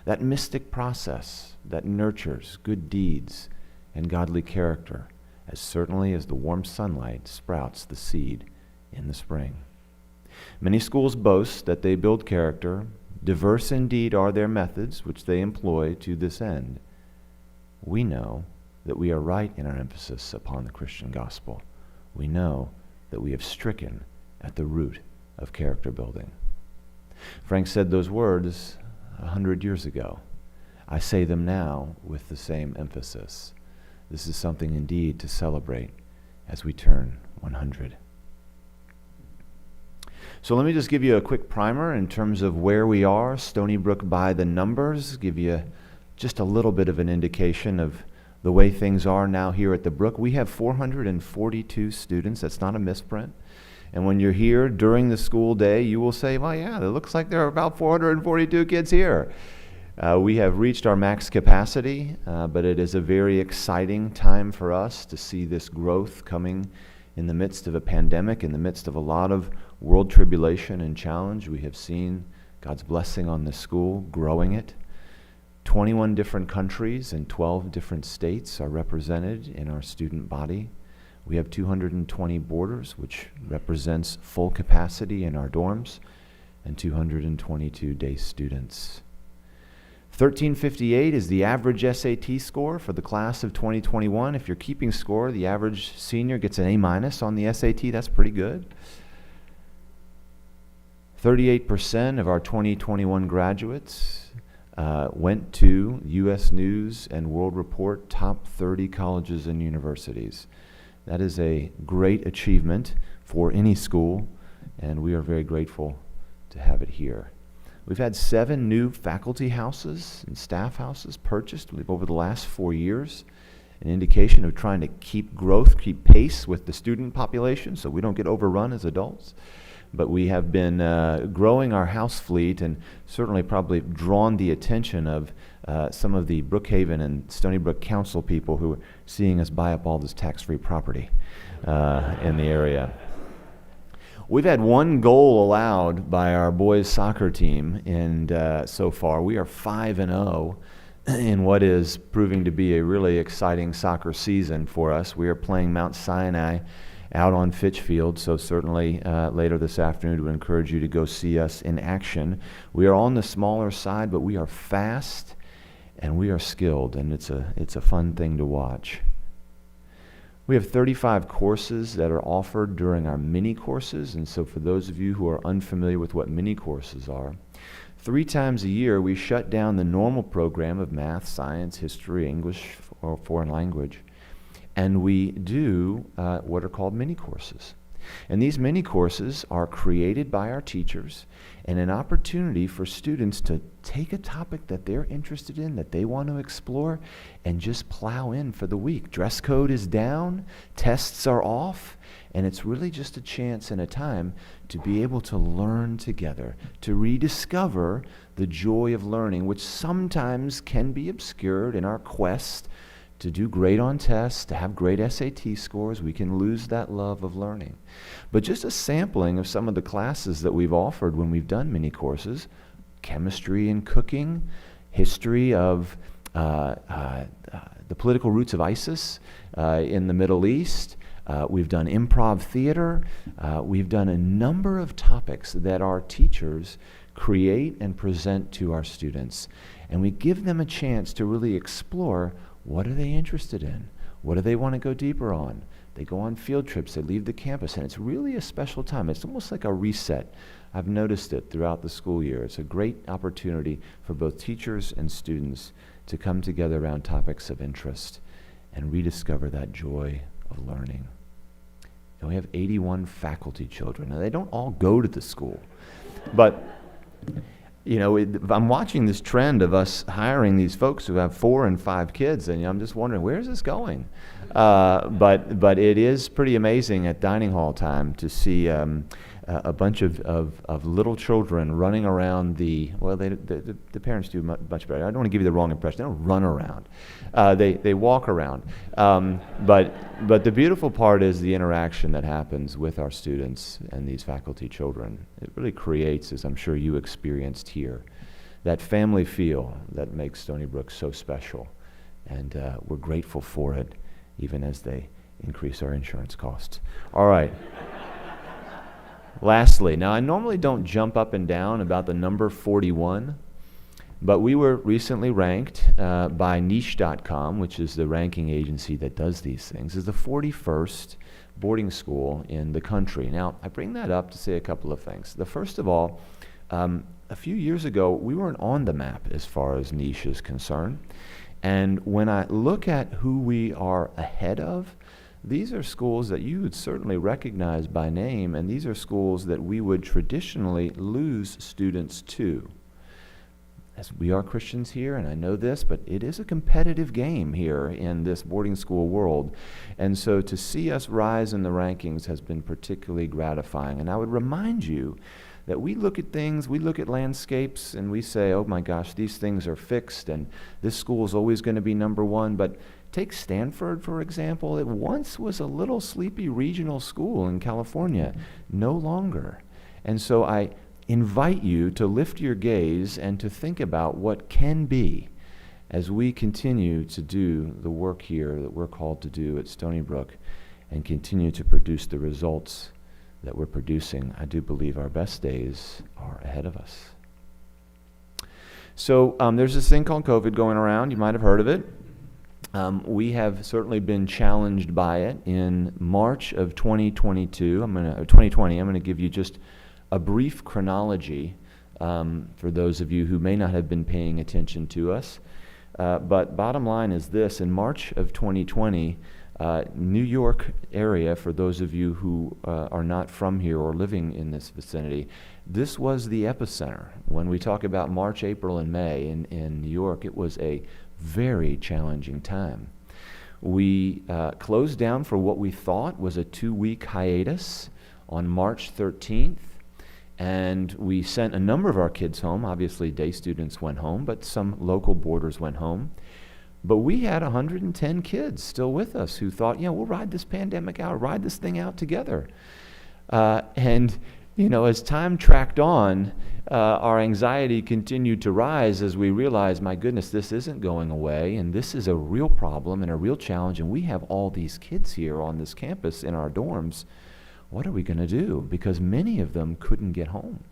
that mystic process that nurtures good deeds and godly character as certainly as the warm sunlight sprouts the seed in the spring. Many schools boast that they build character. Diverse indeed are their methods which they employ to this end. We know that we are right in our emphasis upon the Christian gospel. We know that we have stricken at the root of character building." Frank said those words 100 years ago. I say them now with the same emphasis. This is something indeed to celebrate as we turn 100. So let me just give you a quick primer in terms of where we are, Stony Brook by the numbers, give you just a little bit of an indication of the way things are now here at the Brook. We have 442 students. That's not a misprint. And when you're here during the school day, you will say, well, yeah, it looks like there are about 442 kids here. We have reached our max capacity, but it is a very exciting time for us to see this growth coming in the midst of a pandemic, in the midst of a lot of world tribulation and challenge. We have seen God's blessing on this school, growing it. 21 different countries and 12 different states are represented in our student body. We have 220 boarders, which represents full capacity in our dorms, and 222 day students. 1358 is the average SAT score for the class of 2021. If you're keeping score, the average senior gets an A- on the SAT. That's pretty good. 38% of our 2021 graduates went to U.S. News and World Report top 30 colleges and universities. That is a great achievement for any school, and we are very grateful to have it here. We've had 7 new faculty houses and staff houses purchased over the last 4 years, an indication of trying to keep growth, keep pace with the student population so we don't get overrun as adults. But we have been growing our house fleet and certainly probably drawn the attention of some of the Brookhaven and Stony Brook Council people who are seeing us buy up all this tax-free property in the area. We've had one goal allowed by our boys soccer team, and so far we are 5-0 in what is proving to be a really exciting soccer season for us. We are playing Mount Sinai out on Fitchfield, so certainly later this afternoon we encourage you to go see us in action. We are on the smaller side, but we are fast and we are skilled, and it's a fun thing to watch. We have 35 courses that are offered during our mini courses, and so for those of you who are unfamiliar with what mini courses are, 3 times a year we shut down the normal program of math, science, history, English, or foreign language, and we do what are called mini courses. And these mini courses are created by our teachers and an opportunity for students to take a topic that they're interested in, that they want to explore, and just plow in for the week. Dress code is down, tests are off, and it's really just a chance and a time to be able to learn together, to rediscover the joy of learning, which sometimes can be obscured in our quest to do great on tests, to have great SAT scores. We can lose that love of learning. But just a sampling of some of the classes that we've offered when we've done mini courses: chemistry and cooking, history of the political roots of ISIS in the Middle East. We've done improv theater. We've done a number of topics that our teachers create and present to our students. And we give them a chance to really explore, what are they interested in? What do they want to go deeper on? They go on field trips, they leave the campus, and it's really a special time. It's almost like a reset. I've noticed it throughout the school year. It's a great opportunity for both teachers and students to come together around topics of interest and rediscover that joy of learning. And we have 81 faculty children. Now, they don't all go to the school, but you know, I'm watching this trend of us hiring these folks who have 4 and 5 kids, and I'm just wondering, where is this going? But it is pretty amazing at dining hall time to see a bunch of little children running around the parents do much better. I don't want to give you the wrong impression. They don't run around. They walk around. But the beautiful part is the interaction that happens with our students and these faculty children. It really creates, as I'm sure you experienced here, that family feel that makes Stony Brook so special. And we're grateful for it, even as they increase our insurance costs. All right. Lastly, now I normally don't jump up and down about the number 41, but we were recently ranked by niche.com, which is the ranking agency that does these things, as the 41st boarding school in the country. Now, I bring that up to say a couple of things. The first of all, a few years ago, we weren't on the map as far as niche is concerned. And when I look at who we are ahead of, these are schools that you would certainly recognize by name, and these are schools that we would traditionally lose students to. As we are Christians here, and I know this, but it is a competitive game here in this boarding school world. And so to see us rise in the rankings has been particularly gratifying. And I would remind you that we look at things, we look at landscapes, and we say, oh my gosh, these things are fixed, and this school is always going to be number one. But take Stanford, for example. It once was a little sleepy regional school in California, no longer. And so I invite you to lift your gaze and to think about what can be as we continue to do the work here that we're called to do at Stony Brook and continue to produce the results that we're producing. I do believe our best days are ahead of us. So there's this thing called COVID going around. You might have heard of it. We have certainly been challenged by it. In March of 2020, I'm going to give you just a brief chronology for those of you who may not have been paying attention to us. But bottom line is this: in March of 2020, New York area, for those of you who are not from here or living in this vicinity, this was the epicenter. When we talk about March, April, and May in New York, it was a very challenging time. We closed down for what we thought was a 2-week hiatus on March 13th, and we sent a number of our kids home. Obviously, day students went home, but some local boarders went home. But we had 110 kids still with us who thought, we'll ride this pandemic out, ride this thing out together. And you know, as time tracked on, our anxiety continued to rise as we realized, my goodness, this isn't going away, and this is a real problem and a real challenge, and we have all these kids here on this campus in our dorms. What are we going to do? Because many of them couldn't get home,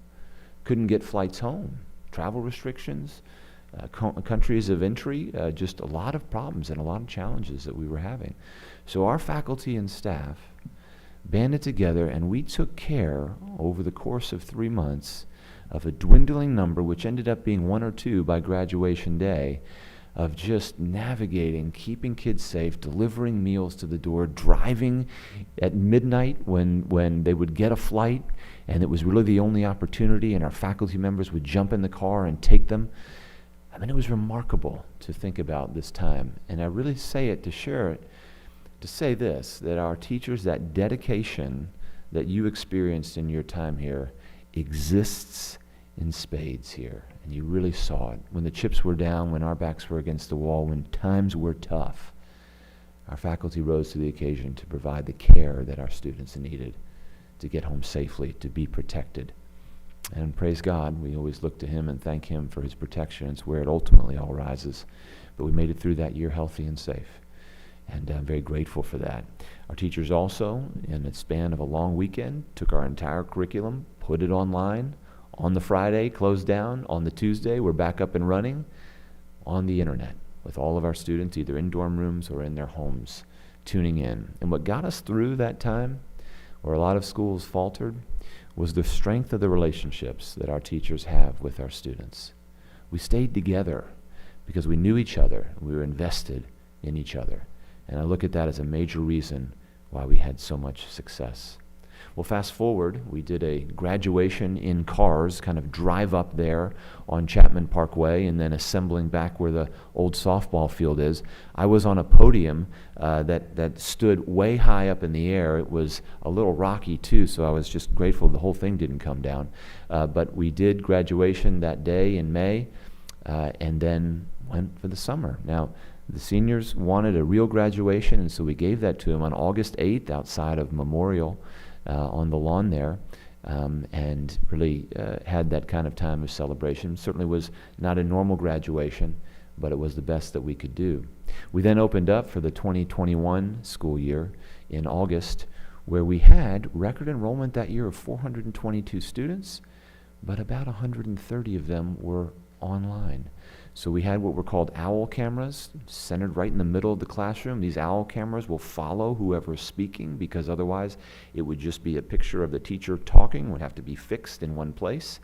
couldn't get flights home, travel restrictions, countries of entry, just a lot of problems and a lot of challenges that we were having. So our faculty and staff banded together, and we took care over the course of 3 months of a dwindling number, which ended up being 1 or 2 by graduation day, of just navigating, keeping kids safe, delivering meals to the door, driving at midnight when they would get a flight, and it was really the only opportunity, and our faculty members would jump in the car and take them. I mean, it was remarkable to think about this time, and I really say it to share it, to say this, that our teachers, that dedication that you experienced in your time here exists in spades here. And you really saw it. When the chips were down, when our backs were against the wall, when times were tough, our faculty rose to the occasion to provide the care that our students needed to get home safely, to be protected. And praise God, we always look to him and thank him for his protection. It's where it ultimately all rises. But we made it through that year healthy and safe. And I'm very grateful for that. Our teachers also, in the span of a long weekend, took our entire curriculum, put it online. On the Friday, closed down. On the Tuesday, we're back up and running on the internet with all of our students, either in dorm rooms or in their homes, tuning in. And what got us through that time, where a lot of schools faltered, was the strength of the relationships that our teachers have with our students. We stayed together because we knew each other. We were invested in each other. And I look at that as a major reason why we had so much success. Well, fast forward, we did a graduation in cars, kind of drive up there on Chapman Parkway and then assembling back where the old softball field is. I was on a podium that stood way high up in the air. It was a little rocky too, so I was just grateful the whole thing didn't come down. But we did graduation that day in May and then went for the summer. Now, the seniors wanted a real graduation, and so we gave that to them on August 8th outside of Memorial on the lawn there, and really had that kind of time of celebration. Certainly was not a normal graduation, but it was the best that we could do. We then opened up for the 2021 school year in August, where we had record enrollment that year of 422 students, but about 130 of them were online. So we had what were called owl cameras centered right in the middle of the classroom. These owl cameras will follow whoever's speaking, because otherwise it would just be a picture of the teacher talking, would have to be fixed in one place.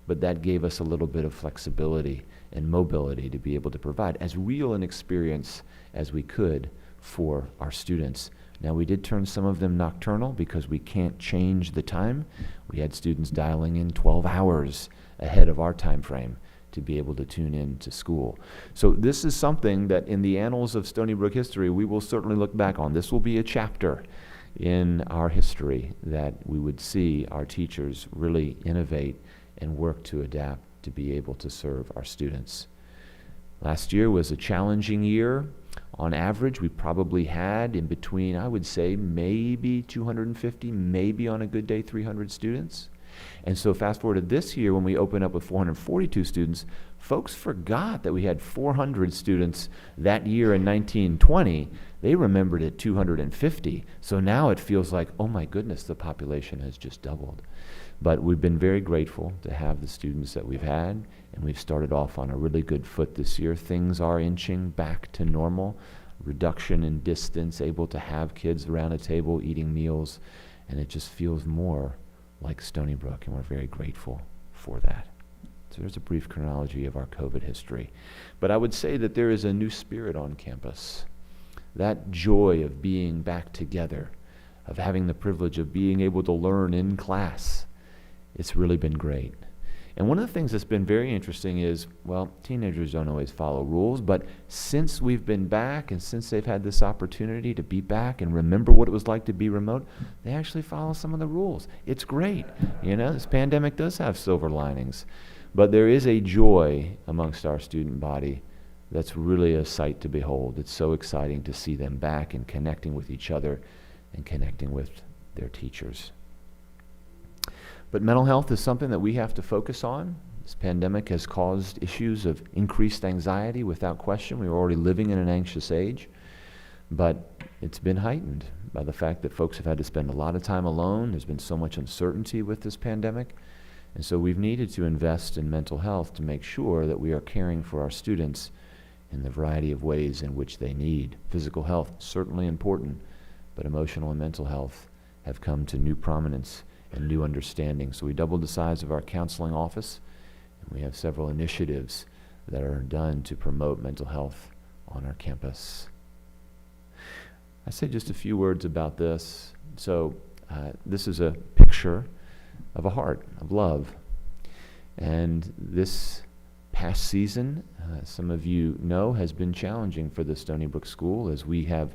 But that gave us a little bit of flexibility and mobility to be able to provide as real an experience as we could for our students. Now, we did turn some of them nocturnal because we can't change the time. We had students dialing in 12 hours ahead of our time frame to be able to tune in to school. So this is something that in the annals of Stony Brook history, we will certainly look back on. This will be a chapter in our history that we would see our teachers really innovate and work to adapt to be able to serve our students. Last year was a challenging year. On average, we probably had in between, I would say, maybe 250, maybe on a good day, 300 students. And so fast forward to this year when we opened up with 442 students, folks forgot that we had 400 students that year in 1920. They remembered it 250. So now it feels like, oh my goodness, the population has just doubled. But we've been very grateful to have the students that we've had, and we've started off on a really good foot this year. Things are inching back to normal, reduction in distance, able to have kids around a table eating meals, and it just feels more like Stony Brook, and we're very grateful for that. So there's a brief chronology of our COVID history. But I would say that there is a new spirit on campus. That joy of being back together, of having the privilege of being able to learn in class, it's really been great. And one of the things that's been very interesting is, well, teenagers don't always follow rules, but since we've been back and since they've had this opportunity to be back and remember what it was like to be remote, they actually follow some of the rules. It's great. You know, this pandemic does have silver linings. But there is a joy amongst our student body that's really a sight to behold. It's so exciting to see them back and connecting with each other and connecting with their teachers. But mental health is something that we have to focus on. This pandemic has caused issues of increased anxiety without question. We were already living in an anxious age, but it's been heightened by the fact that folks have had to spend a lot of time alone. There's been so much uncertainty with this pandemic. And so we've needed to invest in mental health to make sure that we are caring for our students in the variety of ways in which they need. Physical health, certainly important, but emotional and mental health have come to new prominence and new understanding. So we doubled the size of our counseling office, and we have several initiatives that are done to promote mental health on our campus. I say just a few words about this. So this is a picture of a heart, of love. And this past season, some of you know, has been challenging for the Stony Brook School, as we have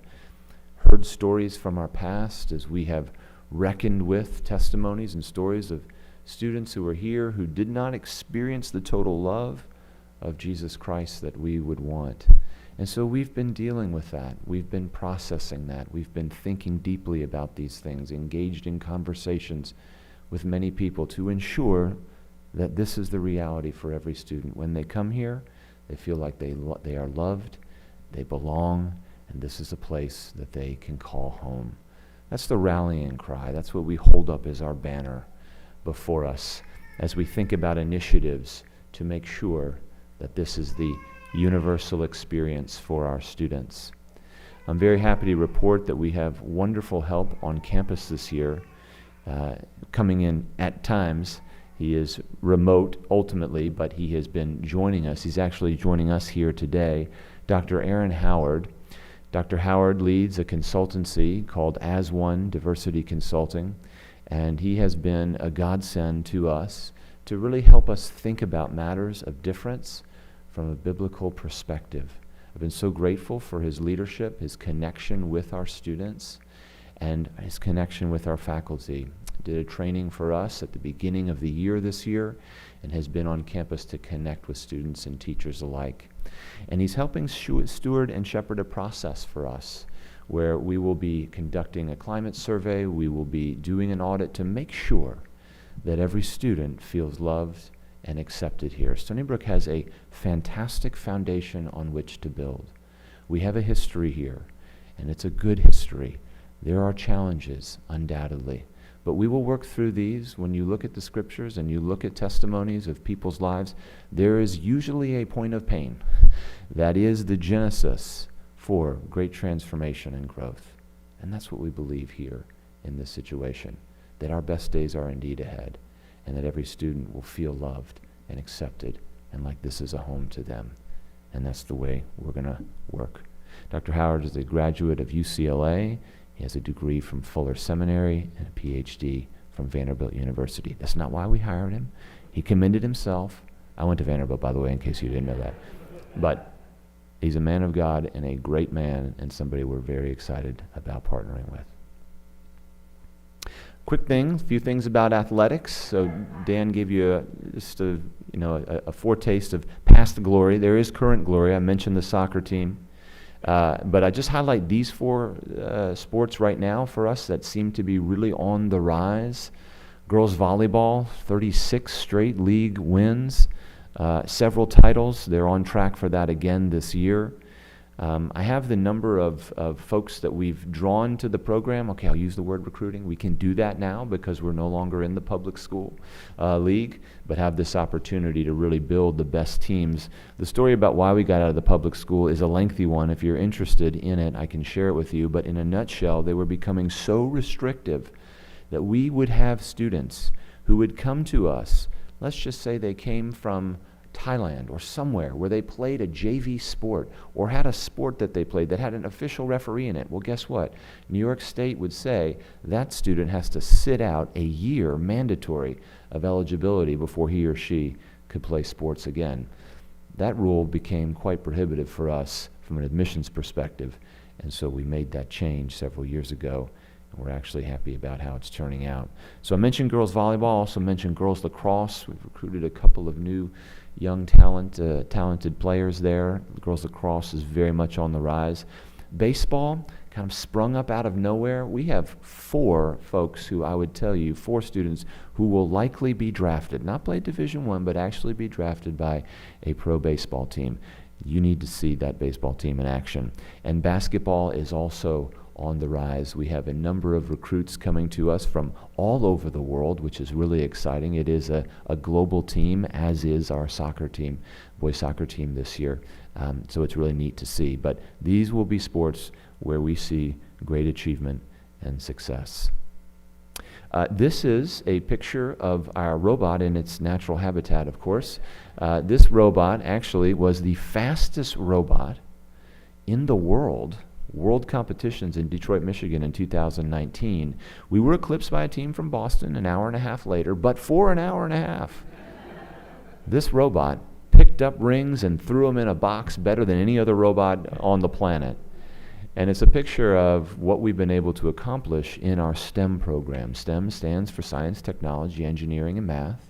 heard stories from our past, as we have reckoned with testimonies and stories of students who are here who did not experience the total love of Jesus Christ that we would want. And so we've been dealing with that. We've been processing that. We've been thinking deeply about these things, engaged in conversations with many people to ensure that this is the reality for every student. When they come here, they feel like they are loved, they belong, and this is a place that they can call home. That's the rallying cry. That's what we hold up as our banner before us as we think about initiatives to make sure that this is the universal experience for our students. I'm very happy to report that we have wonderful help on campus this year, coming in at times. He is remote ultimately, but he has been joining us. He's actually joining us here today. Dr. Aaron Howard. Dr. Howard leads a consultancy called As One Diversity Consulting, and he has been a godsend to us to really help us think about matters of difference from a biblical perspective. I've been so grateful for his leadership, his connection with our students, and his connection with our faculty. Did a training for us at the beginning of the year this year, and has been on campus to connect with students and teachers alike. And he's helping steward and shepherd a process for us where we will be conducting a climate survey, we will be doing an audit to make sure that every student feels loved and accepted here. Stony Brook has a fantastic foundation on which to build. We have a history here, and it's a good history. There are challenges, undoubtedly, but we will work through these. When you look at the scriptures and you look at testimonies of people's lives, there is usually a point of pain. That is the genesis for great transformation and growth. And that's what we believe here in this situation, that our best days are indeed ahead, and that every student will feel loved and accepted and like this is a home to them. And that's the way we're going to work. Dr. Howard is a graduate of UCLA. He has a degree from Fuller Seminary and a PhD from Vanderbilt University. That's not why we hired him. He commended himself. I went to Vanderbilt, by the way, in case you didn't know that. But he's a man of God and a great man, and somebody we're very excited about partnering with. Quick thing, a few things about athletics. So Dan gave you just a foretaste of past glory. There is current glory. I mentioned the soccer team. But I just highlight these four sports right now for us that seem to be really on the rise. Girls volleyball, 36 straight league wins, several titles. They're on track for that again this year. I have the number of folks that we've drawn to the program. Okay, I'll use the word recruiting. We can do that now because we're no longer in the public school league, but have this opportunity to really build the best teams. The story about why we got out of the public school is a lengthy one. If you're interested in it, I can share it with you. But in a nutshell, they were becoming so restrictive that we would have students who would come to us. Let's just say they came from Thailand or somewhere where they played a JV sport or had a sport that they played that had an official referee in it. Well, guess what? New York State would say that student has to sit out a year mandatory of eligibility before he or she could play sports again. That rule became quite prohibitive for us from an admissions perspective, and so we made that change several years ago, and we're actually happy about how it's turning out. So I mentioned girls volleyball, also mentioned girls lacrosse. We've recruited a couple of new young talented players there. Girls lacrosse is very much on the rise. Baseball, kind of sprung up out of nowhere. We have 4 folks who I would tell you, 4 students who will likely be drafted, not play Division I, but actually be drafted by a pro baseball team. You need to see that baseball team in action. And basketball is also on the rise. We have a number of recruits coming to us from all over the world, which is really exciting. It is a global team, as is our soccer team, boys soccer team this year. So it's really neat to see. But these will be sports where we see great achievement and success. This is a picture of our robot in its natural habitat, of course. This robot actually was the fastest robot in the world competitions in Detroit, Michigan in 2019. We were eclipsed by a team from Boston an hour and a half later, but for an hour and a half, this robot picked up rings and threw them in a box better than any other robot on the planet. And it's a picture of what we've been able to accomplish in our STEM program. STEM stands for Science, Technology, Engineering, and Math.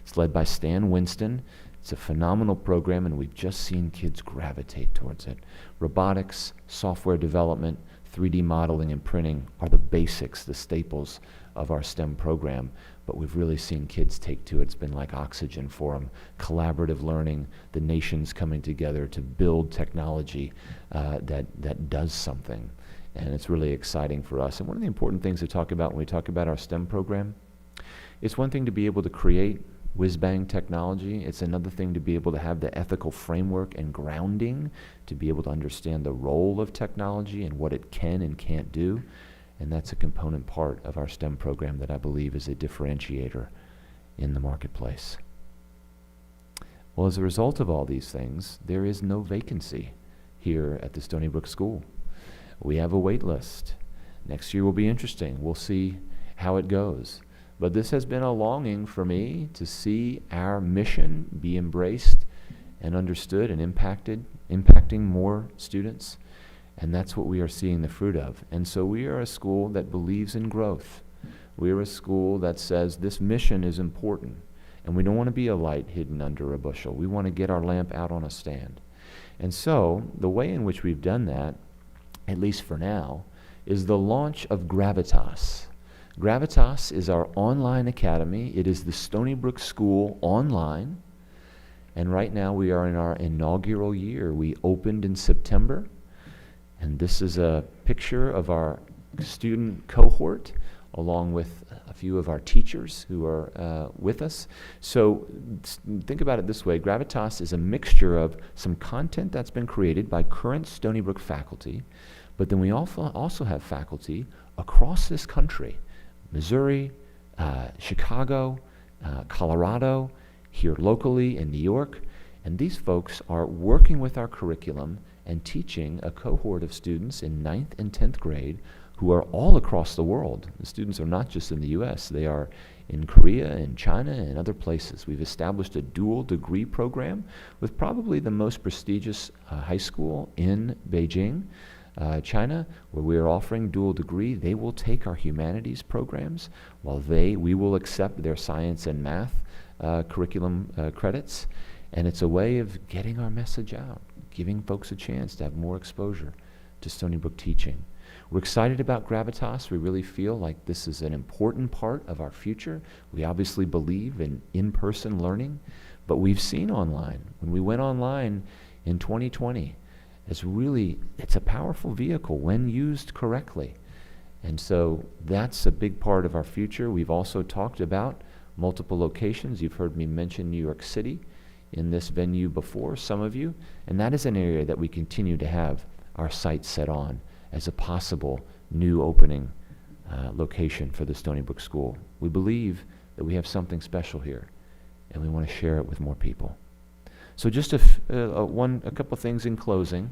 It's led by Stan Winston. It's a phenomenal program, and we've just seen kids gravitate towards it. Robotics, software development, 3D modeling, and printing are the basics, the staples of our STEM program. But we've really seen kids take to it. It's been like oxygen for them. Collaborative learning, the nations coming together to build technology that does something. And it's really exciting for us. And one of the important things to talk about when we talk about our STEM program, it's one thing to be able to create whiz-bang technology. It's another thing to be able to have the ethical framework and grounding to be able to understand the role of technology and what it can and can't do. And that's a component part of our STEM program that I believe is a differentiator in the marketplace. Well, as a result of all these things, there is no vacancy here at the Stony Brook School. We have a wait list. Next year will be interesting. We'll see how it goes. But this has been a longing for me to see our mission be embraced and understood and impacting more students. And that's what we are seeing the fruit of. And so we are a school that believes in growth. We are a school that says this mission is important. And we don't want to be a light hidden under a bushel. We want to get our lamp out on a stand. And so the way in which we've done that, at least for now, is the launch of Gravitas. Gravitas is our online academy. It is the Stony Brook School online. And right now we are in our inaugural year. We opened in September. And this is a picture of our student cohort, along with a few of our teachers who are with us. So think about it this way. Gravitas is a mixture of some content that's been created by current Stony Brook faculty, but then we also have faculty across this country, Missouri, Chicago, Colorado, here locally in New York. And these folks are working with our curriculum and teaching a cohort of students in 9th and 10th grade who are all across the world. The students are not just in the US, they are in Korea and China and other places. We've established a dual degree program with probably the most prestigious high school in Beijing, China, where we are offering dual degree. They will take our humanities programs while we will accept their science and math curriculum credits. And it's a way of getting our message out, giving folks a chance to have more exposure to Stony Brook teaching. We're excited about Gravitas. We really feel like this is an important part of our future. We obviously believe in in-person learning, but we've seen online. When we went online in 2020, it's a powerful vehicle when used correctly. And so that's a big part of our future. We've also talked about multiple locations. You've heard me mention New York City in this venue before, some of you, and that is an area that we continue to have our sights set on as a possible new opening location for the Stony Brook School. We believe that we have something special here, and we want to share it with more people. So just a couple things in closing.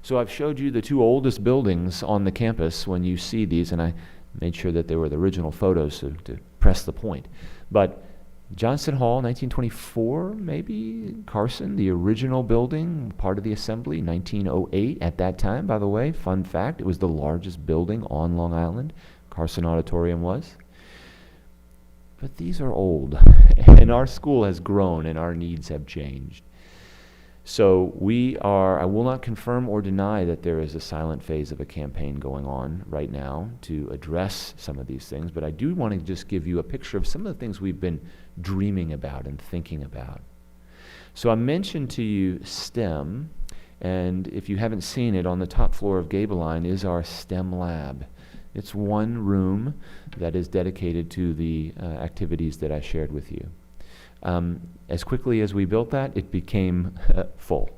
So I've showed you the 2 oldest buildings on the campus when you see these, and I made sure that they were the original photos to press the point. But Johnson Hall, 1924, maybe. Carson, the original building, part of the assembly, 1908. At that time, by the way, fun fact, it was the largest building on Long Island. Carson Auditorium was. But these are old, and our school has grown, and our needs have changed. So I will not confirm or deny that there is a silent phase of a campaign going on right now to address some of these things, but I do want to just give you a picture of some of the things we've been dreaming about and thinking about. So I mentioned to you STEM, and if you haven't seen it, on the top floor of Gabeline is our STEM lab. It's one room that is dedicated to the activities that I shared with you. As quickly as we built that, it became full.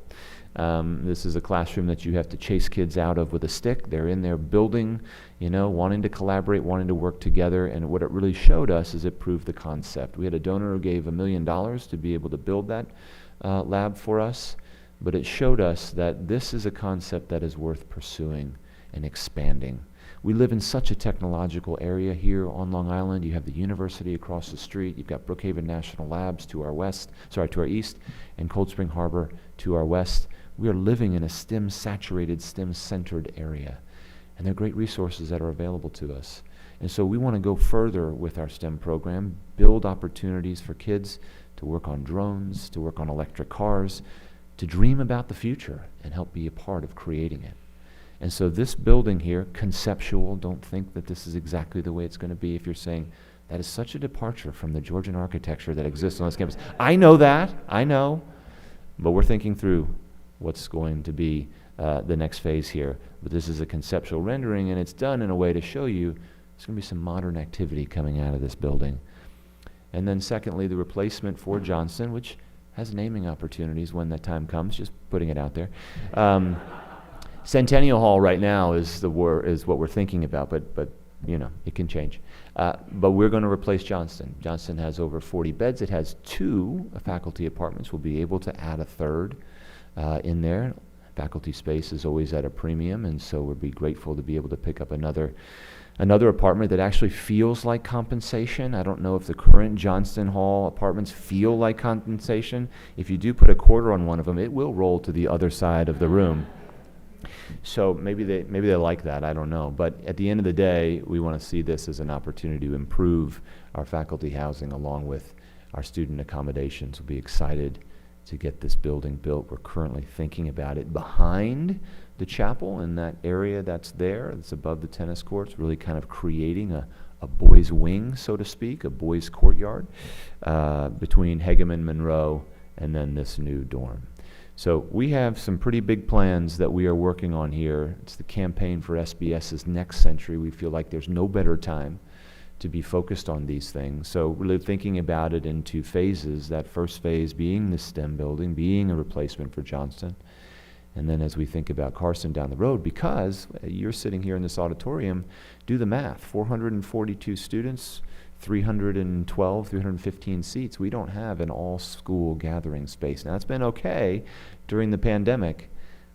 This is a classroom that you have to chase kids out of with a stick. They're in there building, wanting to collaborate, wanting to work together, and what it really showed us is it proved the concept. We had a donor who gave $1 million to be able to build that lab for us, but it showed us that this is a concept that is worth pursuing and expanding. We live in such a technological area here on Long Island. You have the university across the street. You've got Brookhaven National Labs to our east, and Cold Spring Harbor to our west. We are living in a STEM-saturated, STEM-centered area, and there are great resources that are available to us. And so we want to go further with our STEM program, build opportunities for kids to work on drones, to work on electric cars, to dream about the future and help be a part of creating it. And so this building here, conceptual, don't think that this is exactly the way it's going to be. If you're saying, that is such a departure from the Georgian architecture that exists on this campus. I know that, I know, but we're thinking through what's going to be the next phase here. But this is a conceptual rendering, and it's done in a way to show you there's going to be some modern activity coming out of this building. And then secondly, the replacement for Johnston, which has naming opportunities when that time comes, just putting it out there. Centennial Hall right now is what we're thinking about, but it can change. But we're going to replace Johnston. Johnston has over 40 beds. It has 2 faculty apartments. We'll be able to add a third in there. Faculty space is always at a premium, and so we'll be grateful to be able to pick up another apartment that actually feels like compensation. I don't know if the current Johnston Hall apartments feel like compensation. If you do put a quarter on one of them, it will roll to the other side of the room. So maybe they like that, I don't know. But at the end of the day, we want to see this as an opportunity to improve our faculty housing along with our student accommodations. We'll be excited to get this building built. We're currently thinking about it behind the chapel in that area that's there. It's above the tennis courts, really kind of creating a boys' wing, so to speak, a boys' courtyard between Hegeman, Monroe, and then this new dorm. So we have some pretty big plans that we are working on here. It's the campaign for SBS's next century. We feel like there's no better time to be focused on these things. So really thinking about it in 2 phases, that first phase being the STEM building, being a replacement for Johnston. And then as we think about Carson down the road, because you're sitting here in this auditorium, do the math, 442 students, 315 seats. We don't have an all-school gathering space. Now, it's been okay during the pandemic,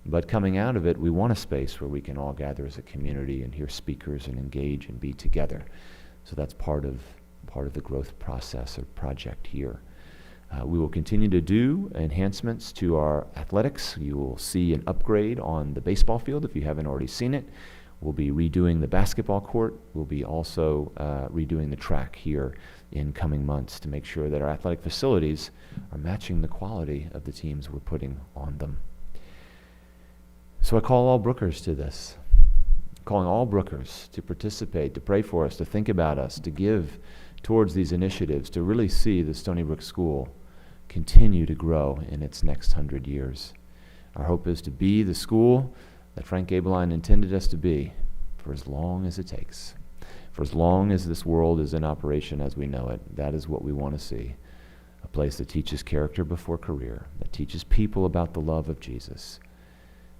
but coming out of it, we want a space where we can all gather as a community and hear speakers and engage and be together. So that's part of the growth process or project here. We will continue to do enhancements to our athletics. You will see an upgrade on the baseball field if you haven't already seen it. We'll be redoing the basketball court. We'll be also redoing the track here in coming months to make sure that our athletic facilities are matching the quality of the teams we're putting on them. So I call all Brookers to this, calling all Brookers to participate, to pray for us, to think about us, to give towards these initiatives, to really see the Stony Brook School continue to grow in its next 100 years. Our hope is to be the school that Frank Gabeline intended us to be for as long as it takes. For as long as this world is in operation as we know it, that is what we want to see. A place that teaches character before career, that teaches people about the love of Jesus,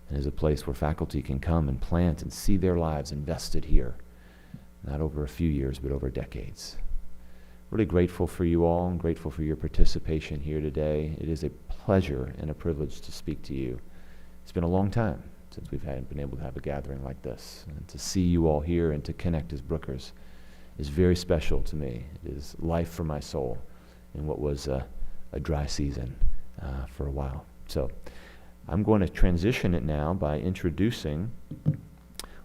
and is a place where faculty can come and plant and see their lives invested here, not over a few years, but over decades. Really grateful for you all and grateful for your participation here today. It is a pleasure and a privilege to speak to you. It's been a long time since we've been able to have a gathering like this. And to see you all here and to connect as Brookers is very special to me. It is life for my soul in what was a dry season for a while. So I'm going to transition it now by introducing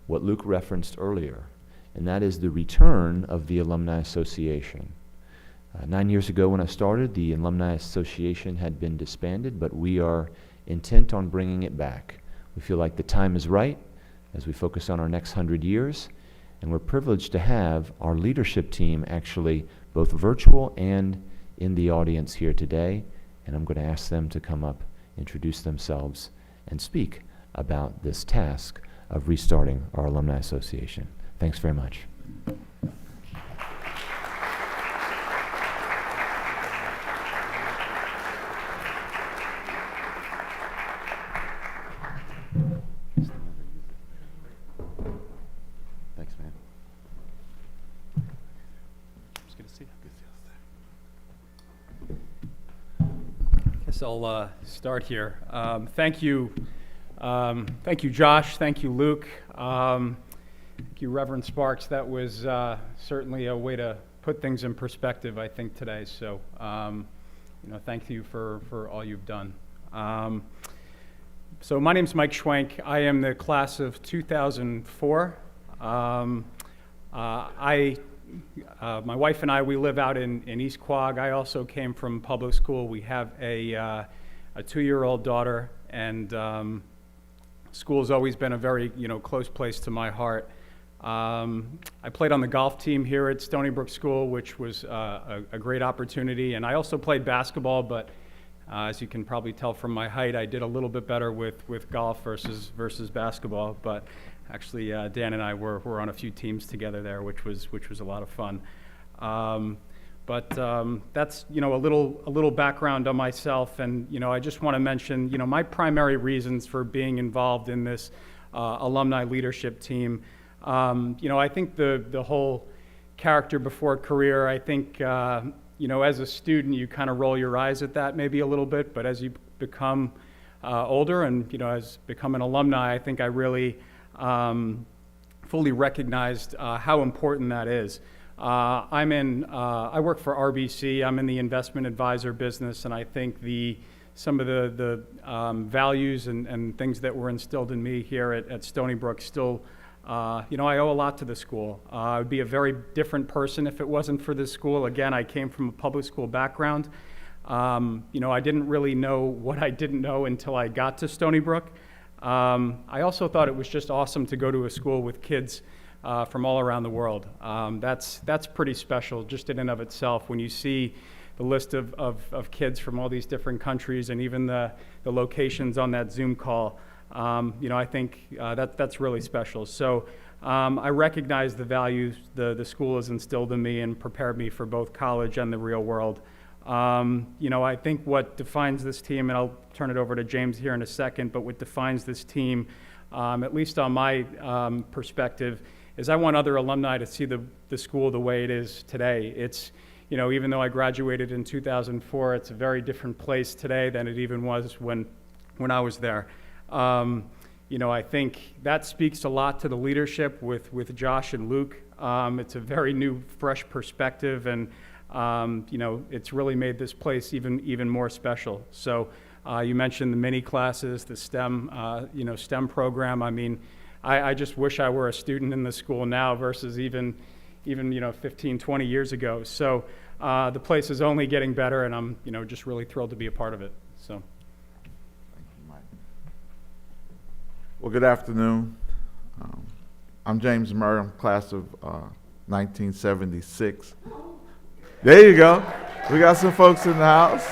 what Luke referenced earlier, and that is the return of the Alumni Association. 9 years ago when I started, the Alumni Association had been disbanded, but we are intent on bringing it back. We feel like the time is right as we focus on our next 100 years, and we're privileged to have our leadership team actually both virtual and in the audience here today, and I'm going to ask them to come up, introduce themselves, and speak about this task of restarting our Alumni Association. Thanks very much. Thanks, man. It's good to see you. Guess I'll start here. Thank you, Josh. Thank you, Luke. Thank you, Reverend Sparks. That was certainly a way to put things in perspective, I think, today. So, thank you for all you've done. So my name's Mike Schwenk. I am the class of 2004. My wife and I, we live out in East Quogue. I also came from public school. We have a 2-year-old daughter, and school has always been a very close place to my heart. I played on the golf team here at Stony Brook School, which was a great opportunity, and I also played basketball, but as you can probably tell from my height, I did a little bit better with golf versus basketball. But actually, Dan and I were on a few teams together there, which was a lot of fun. But that's a little background on myself, and I just want to mention my primary reasons for being involved in this alumni leadership team. I think the whole character before career. I think as a student, you kind of roll your eyes at that maybe a little bit, but as you become older and as become an alumni, I think I really fully recognized how important that is. I work for RBC. I'm in the investment advisor business, and I think some of the values and things that were instilled in me here at Stony Brook still, I owe a lot to the school. I would be a very different person if it wasn't for this school. Again, I came from a public school background. I didn't really know what I didn't know until I got to Stony Brook. I also thought it was just awesome to go to a school with kids from all around the world. That's pretty special just in and of itself when you see the list of kids from all these different countries and even the locations on that Zoom call. I think that's really special. So I recognize the values the school has instilled in me and prepared me for both college and the real world. I think what defines this team, and I'll turn it over to James here in a second, but what defines this team, at least on my perspective, is I want other alumni to see the school the way it is today. It's, even though I graduated in 2004, it's a very different place today than it even was when I was there. I think that speaks a lot to the leadership with Josh and Luke. It's a very new, fresh perspective, and it's really made this place even more special. So you mentioned the mini classes, the STEM, STEM program. I mean, I just wish I were a student in the school now versus even 15, 20 years ago. So the place is only getting better, and I'm just really thrilled to be a part of it. So. Well, good afternoon. I'm James Murray. I'm class of 1976. There you go. We got some folks in the house.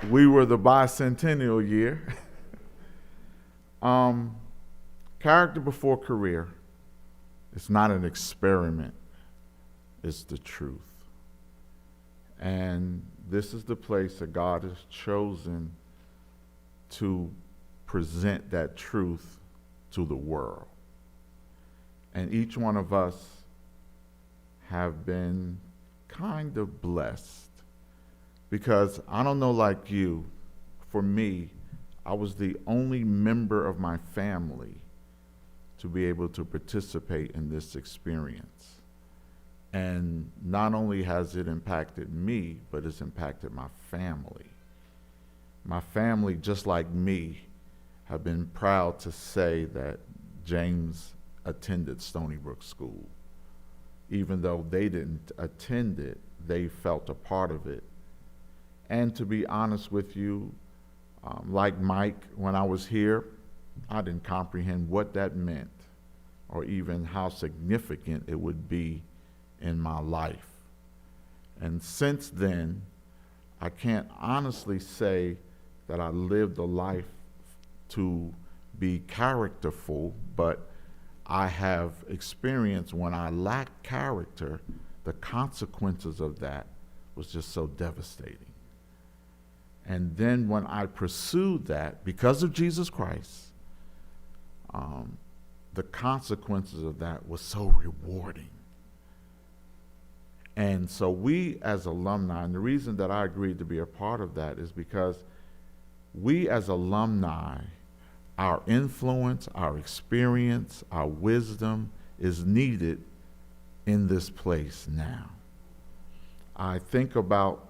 We were the bicentennial year. Character before career. It's not an experiment. It's the truth. And this is the place that God has chosen to present that truth to the world. And each one of us have been kind of blessed because I don't know like you, for me, I was the only member of my family to be able to participate in this experience. And not only has it impacted me, but it's impacted my family. My family, just like me, have been proud to say that James attended Stony Brook School. Even though they didn't attend it, they felt a part of it. And to be honest with you, Like Mike, when I was here, I didn't comprehend what that meant or even how significant it would be in my life. And since then, I can't honestly say that I lived a life to be characterful, but I have experienced when I lacked character, the consequences of that was just so devastating. And then when I pursued that, because of Jesus Christ, the consequences of that was so rewarding. And so we as alumni, and the reason that I agreed to be a part of that is because we as alumni, our influence, our experience, our wisdom is needed in this place now. I think about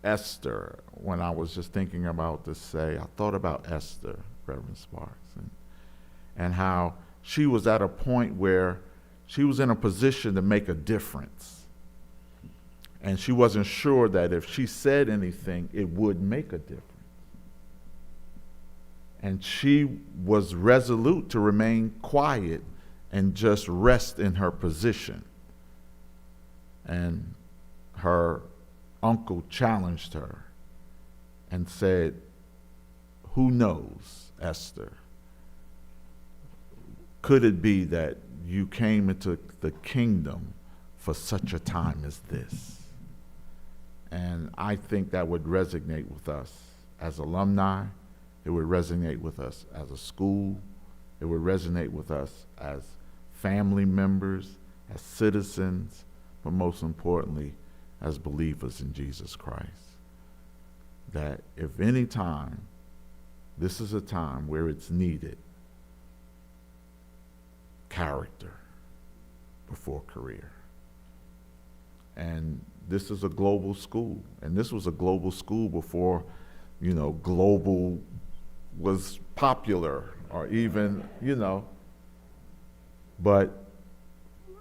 Esther when I was just thinking about this say. I thought about Esther, Reverend Sparks, and how she was at a point where she was in a position to make a difference. And she wasn't sure that if she said anything, it would make a difference. And she was resolute to remain quiet and just rest in her position. And her uncle challenged her and said, "Who knows, Esther? Could it be that you came into the kingdom for such a time as this?" And I think that would resonate with us as alumni. It would resonate with us as a school. It would resonate with us as family members, as citizens, but most importantly, as believers in Jesus Christ. That if any time, this is a time where it's needed, character before career. And this is a global school, and this was a global school before, global was popular or even, but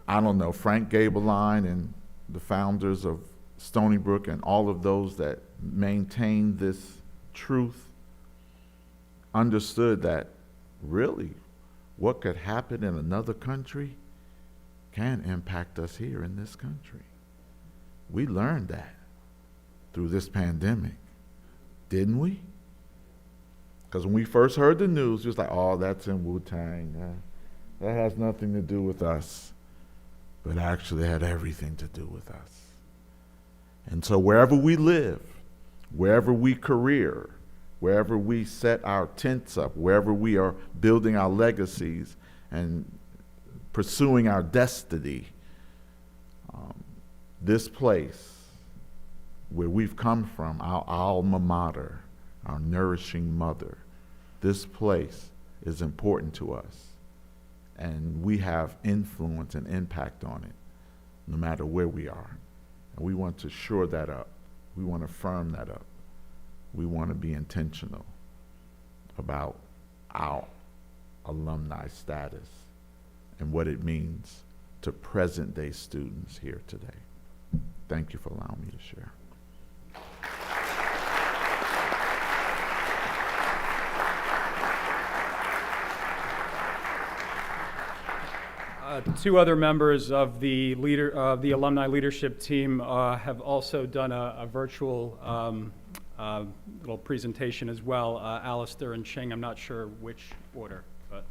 I don't know, Frank Gabeline and the founders of Stony Brook and all of those that maintained this truth understood that really what could happen in another country can impact us here in this country. We learned that through this pandemic, didn't we? Because when we first heard the news, it was like, oh, that's in Wu-Tang. That has nothing to do with us. But actually, it had everything to do with us. And so wherever we live, wherever we career, wherever we set our tents up, wherever we are building our legacies and pursuing our destiny, this place where we've come from, our alma mater, our nourishing mother, this place is important to us. And we have influence and impact on it, no matter where we are. And we want to shore that up. We want to firm that up. We want to be intentional about our alumni status and what it means to present-day students here today. Thank you for allowing me to share. Two other members of the alumni leadership team have also done a virtual little presentation as well. Alistair and Ching, I'm not sure which order, but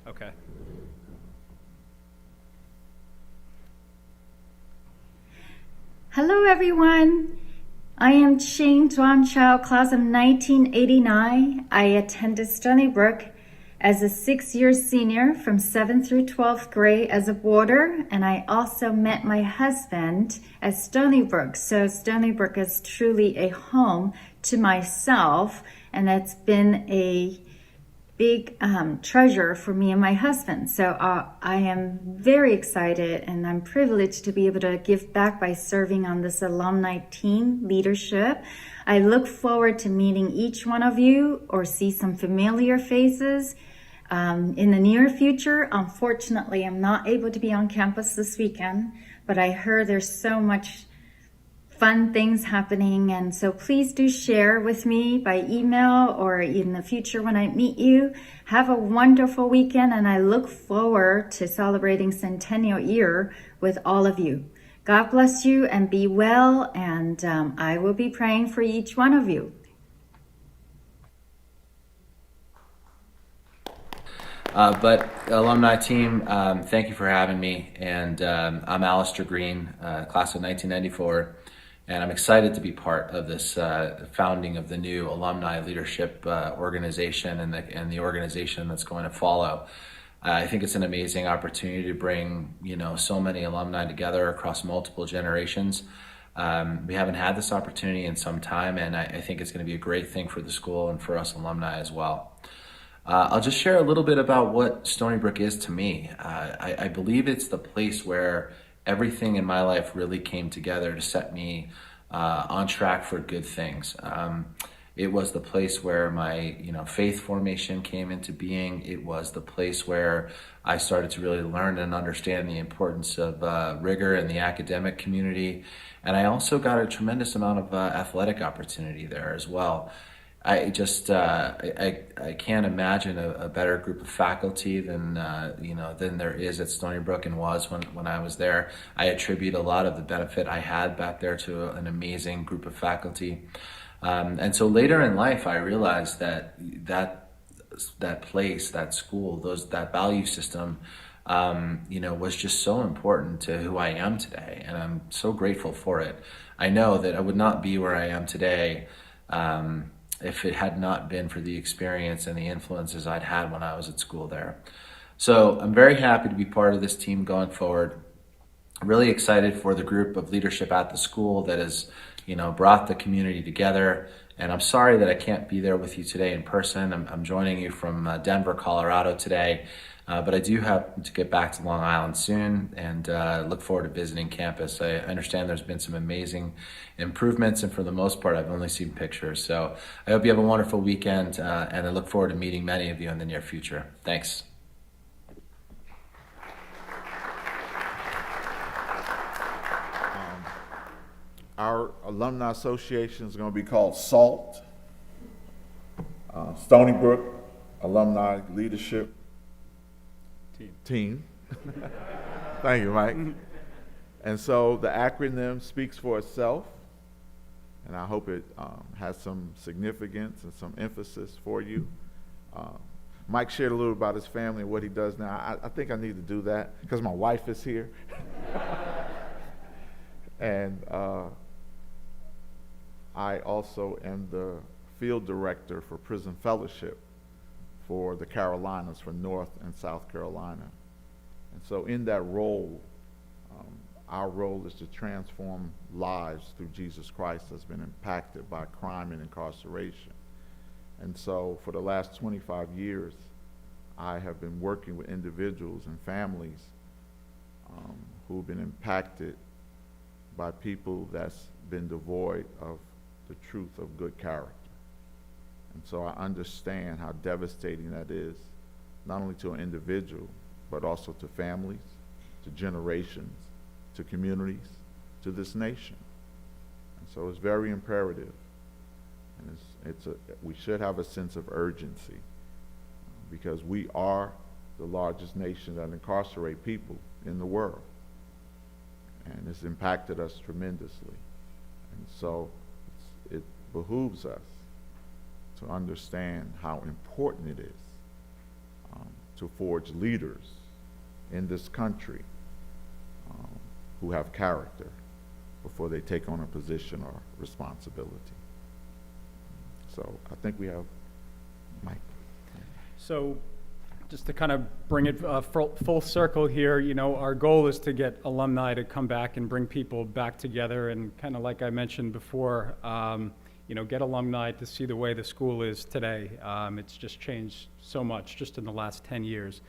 okay. Hello, everyone. I am Ching Duan-Chao, class of 1989. I attended Stony Brook as a 6-year senior from 7th through 12th grade as a boarder, and I also met my husband at Stony Brook. So Stony Brook is truly a home to myself, and that's been a big treasure for me and my husband. So I am very excited, and I'm privileged to be able to give back by serving on this alumni team leadership. I look forward to meeting each one of you or see some familiar faces in the near future. Unfortunately, I'm not able to be on campus this weekend, but I heard there's so much fun things happening. And so please do share with me by email or in the future when I meet you. Have a wonderful weekend, and I look forward to celebrating Centennial Year with all of you. God bless you and be well, and I will be praying for each one of you. But alumni team, thank you for having me. And I'm Alistair Green, class of 1994, and I'm excited to be part of this founding of the new alumni leadership organization and the organization that's going to follow. I think it's an amazing opportunity to bring, so many alumni together across multiple generations. We haven't had this opportunity in some time, and I think it's going to be a great thing for the school and for us alumni as well. I'll just share a little bit about what Stony Brook is to me. I believe it's the place where everything in my life really came together to set me on track for good things. It was the place where my faith formation came into being. It was the place where I started to really learn and understand the importance of rigor in the academic community. And I also got a tremendous amount of athletic opportunity there as well. I just I can't imagine a better group of faculty than than there is at Stony Brook and was when I was there. I attribute a lot of the benefit I had back there to an amazing group of faculty. And so later in life, I realized that place, that school, that value system, was just so important to who I am today, and I'm so grateful for it. I know that I would not be where I am today if it had not been for the experience and the influences I'd had when I was at school there. So I'm very happy to be part of this team going forward. I'm really excited for the group of leadership at the school that has, brought the community together. And I'm sorry that I can't be there with you today in person. I'm joining you from Denver, Colorado today. But I do have to get back to Long Island soon, and look forward to visiting campus. I understand there's been some amazing improvements, and for the most part, I've only seen pictures. So I hope you have a wonderful weekend, and I look forward to meeting many of you in the near future. Thanks. Our Alumni Association is going to be called SALT, Stony Brook Alumni Leadership Team. Thank you, Mike. And so the acronym speaks for itself, and I hope it has some significance and some emphasis for you. Mike shared a little about his family and what he does now. I think I need to do that because my wife is here. And I also am the field director for Prison Fellowship for the Carolinas, for North and South Carolina. And so in that role, our role is to transform lives through Jesus Christ that's been impacted by crime and incarceration. And so for the last 25 years, I have been working with individuals and families who've been impacted by people that's been devoid of the truth of good character. And so I understand how devastating that is, not only to an individual, but also to families, to generations, to communities, to this nation. And so it's very imperative, and we should have a sense of urgency, because we are the largest nation that incarcerate people in the world, and it's impacted us tremendously. And so it behooves us to understand how important it is to forge leaders in this country who have character before they take on a position or responsibility. So I think we have Mike. So just to kind of bring it full circle here, our goal is to get alumni to come back and bring people back together, and kind of like I mentioned before, get alumni to see the way the school is today. It's just changed so much just in the last 10 years.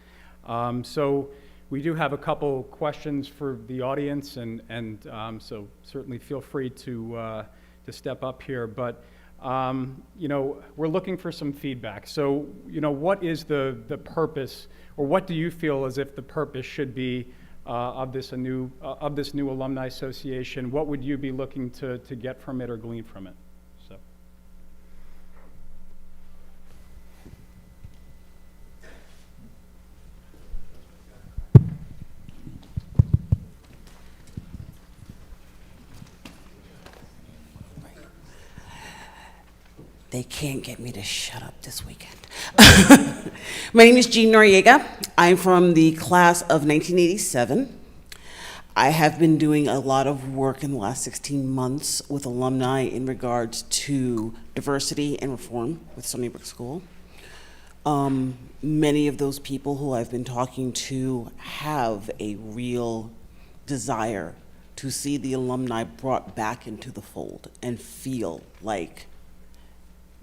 So we do have a couple questions for the audience, and so certainly feel free to step up here. But we're looking for some feedback. So what is the purpose, or what do you feel as if the purpose should be of this new Alumni Association? What would you be looking to get from it or glean from it? So. They can't get me to shut up this weekend. My name is Jean Noriega. I'm from the class of 1987. I have been doing a lot of work in the last 16 months with alumni in regards to diversity and reform with Stony Brook School. Many of those people who I've been talking to have a real desire to see the alumni brought back into the fold and feel like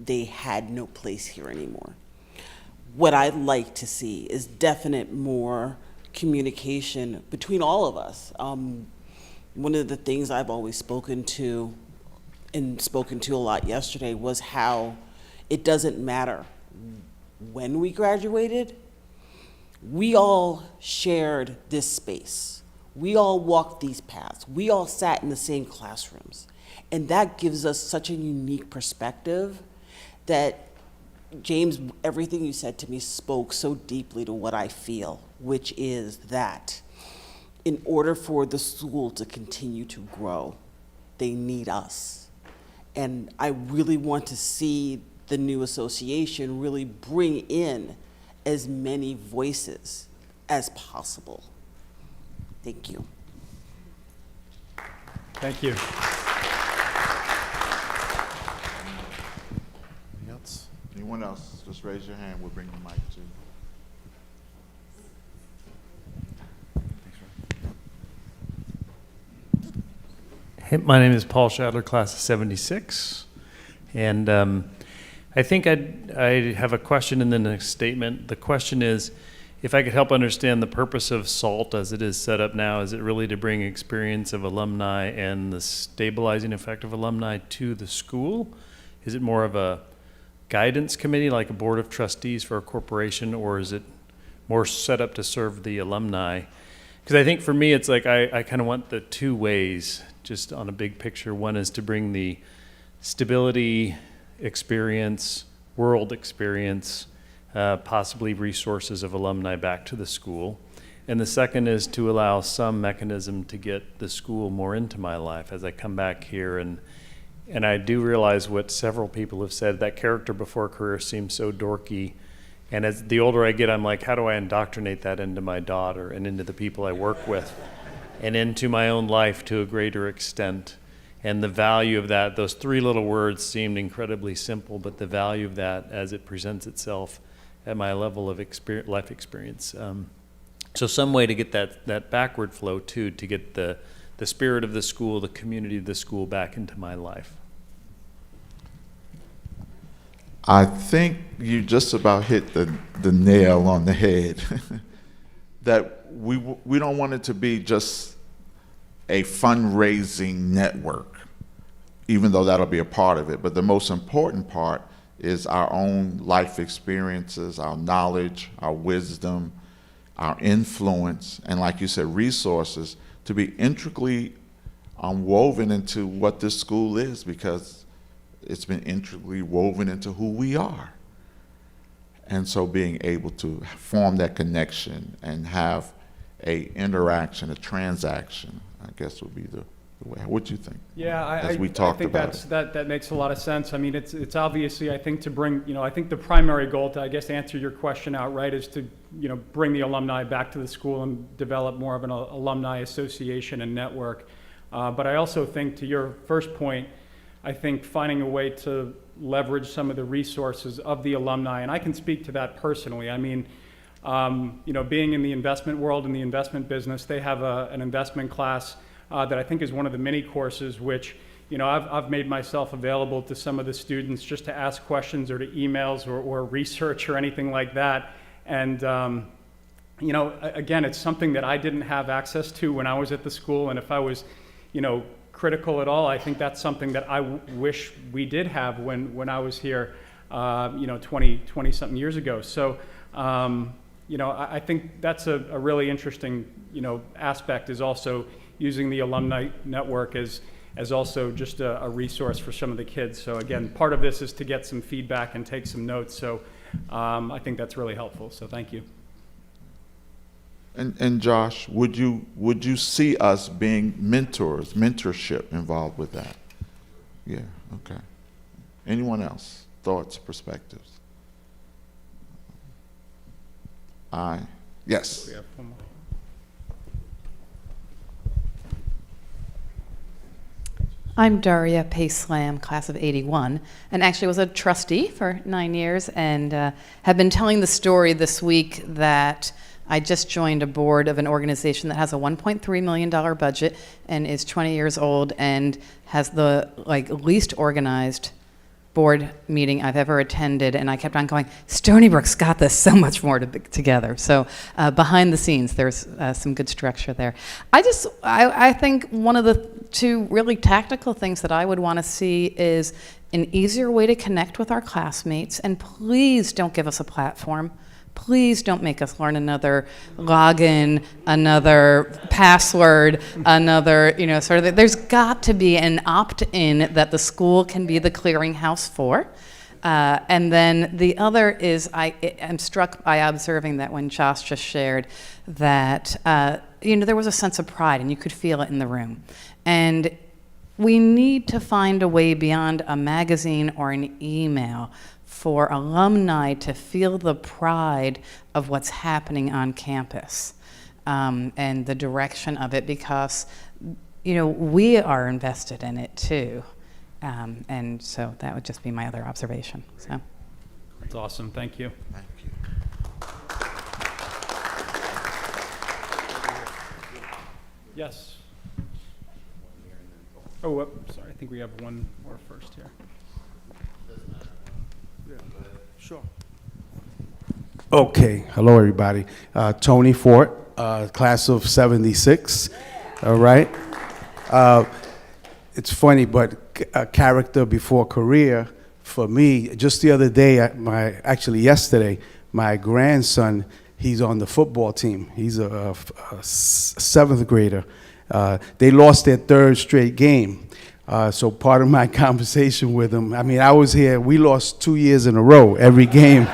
they had no place here anymore. What I'd like to see is definite more communication between all of us. One of the things I've always spoken to a lot yesterday was how it doesn't matter when we graduated, we all shared this space. We all walked these paths. We all sat in the same classrooms. And that gives us such a unique perspective that, James, everything you said to me spoke so deeply to what I feel, which is that in order for the school to continue to grow, they need us. And I really want to see the new association really bring in as many voices as possible. Thank you. Thank you. Anyone else? Just raise your hand. We'll bring the mic to you. Hey, my name is Paul Shadler, class of 76. And I think I have a question and then a statement. The question is, if I could help understand the purpose of SALT as it is set up now, is it really to bring experience of alumni and the stabilizing effect of alumni to the school? Is it more of a guidance committee, like a board of trustees for a corporation, or is it more set up to serve the alumni? Because I think for me, it's like I kind of want the two ways, just on a big picture. One is to bring the stability experience, world experience, possibly resources of alumni back to the school. And the second is to allow some mechanism to get the school more into my life as I come back here. And I do realize what several people have said, that character before career seems so dorky. And as the older I get, I'm like, how do I indoctrinate that into my daughter and into the people I work with and into my own life to a greater extent? And the value of that, those three little words seemed incredibly simple, but the value of that as it presents itself at my level of life experience. So some way to get that backward flow too, to get the spirit of the school, the community of the school back into my life. I think you just about hit the nail on the head. That we don't want it to be just a fundraising network, even though that'll be a part of it. But the most important part is our own life experiences, our knowledge, our wisdom, our influence, and like you said, resources to be intricately woven into what this school is, because it's been intricately woven into who we are. And so being able to form that connection and have a interaction, a transaction, I guess would be the way. What do you think? Yeah, I think that makes a lot of sense. I mean, it's obviously, I think, to bring, I think the primary goal to, I guess, answer your question outright is to, bring the alumni back to the school and develop more of an alumni association and network. But I also think, to your first point, I think finding a way to leverage some of the resources of the alumni, and I can speak to that personally. I mean, being in the investment world, in the investment business, they have an investment class that I think is one of the mini courses, which, I've made myself available to some of the students just to ask questions or to emails or research or anything like that. And, again, it's something that I didn't have access to when I was at the school. And if I was, critical at all, I think that's something that I wish we did have when I was here, 20 something years ago. So, I think that's a really interesting aspect is also using the alumni network as also just a resource for some of the kids. So again, part of this is to get some feedback and take some notes. So I think that's really helpful. So thank you. And Josh, would you see us being mentorship involved with that? Yeah, okay. Anyone else? Thoughts, perspectives? Aye. Yes. We have one more. I'm Daria Pace-Slam, class of 81, and actually was a trustee for 9 years, and have been telling the story this week that I just joined a board of an organization that has a $1.3 million budget and is 20 years old and has the least organized board meeting I've ever attended, and I kept on going, Stony Brook's got this so much more together. So behind the scenes, there's some good structure there. I think one of the two really tactical things that I would want to see is an easier way to connect with our classmates, and please don't give us a platform. Please don't make us learn another login, another password, another, sort of, there's got to be an opt-in that the school can be the clearinghouse for. And then the other is, I'm struck by observing that when Josh just shared that, there was a sense of pride and you could feel it in the room. And we need to find a way beyond a magazine or an email for alumni to feel the pride of what's happening on campus and the direction of it, because we are invested in it too, and so that would just be my other observation. So that's awesome. Thank you. Thank you. Yes. Oh, sorry. I think we have one more first here. Sure. Okay. Hello, everybody. Tony Fort, class of 76. All right. It's funny, but character before career for me. Just the other day, yesterday, my grandson, he's on the football team. He's a seventh grader. They lost their third straight game. So part of my conversation with him, I was here, we lost 2 years in a row, every game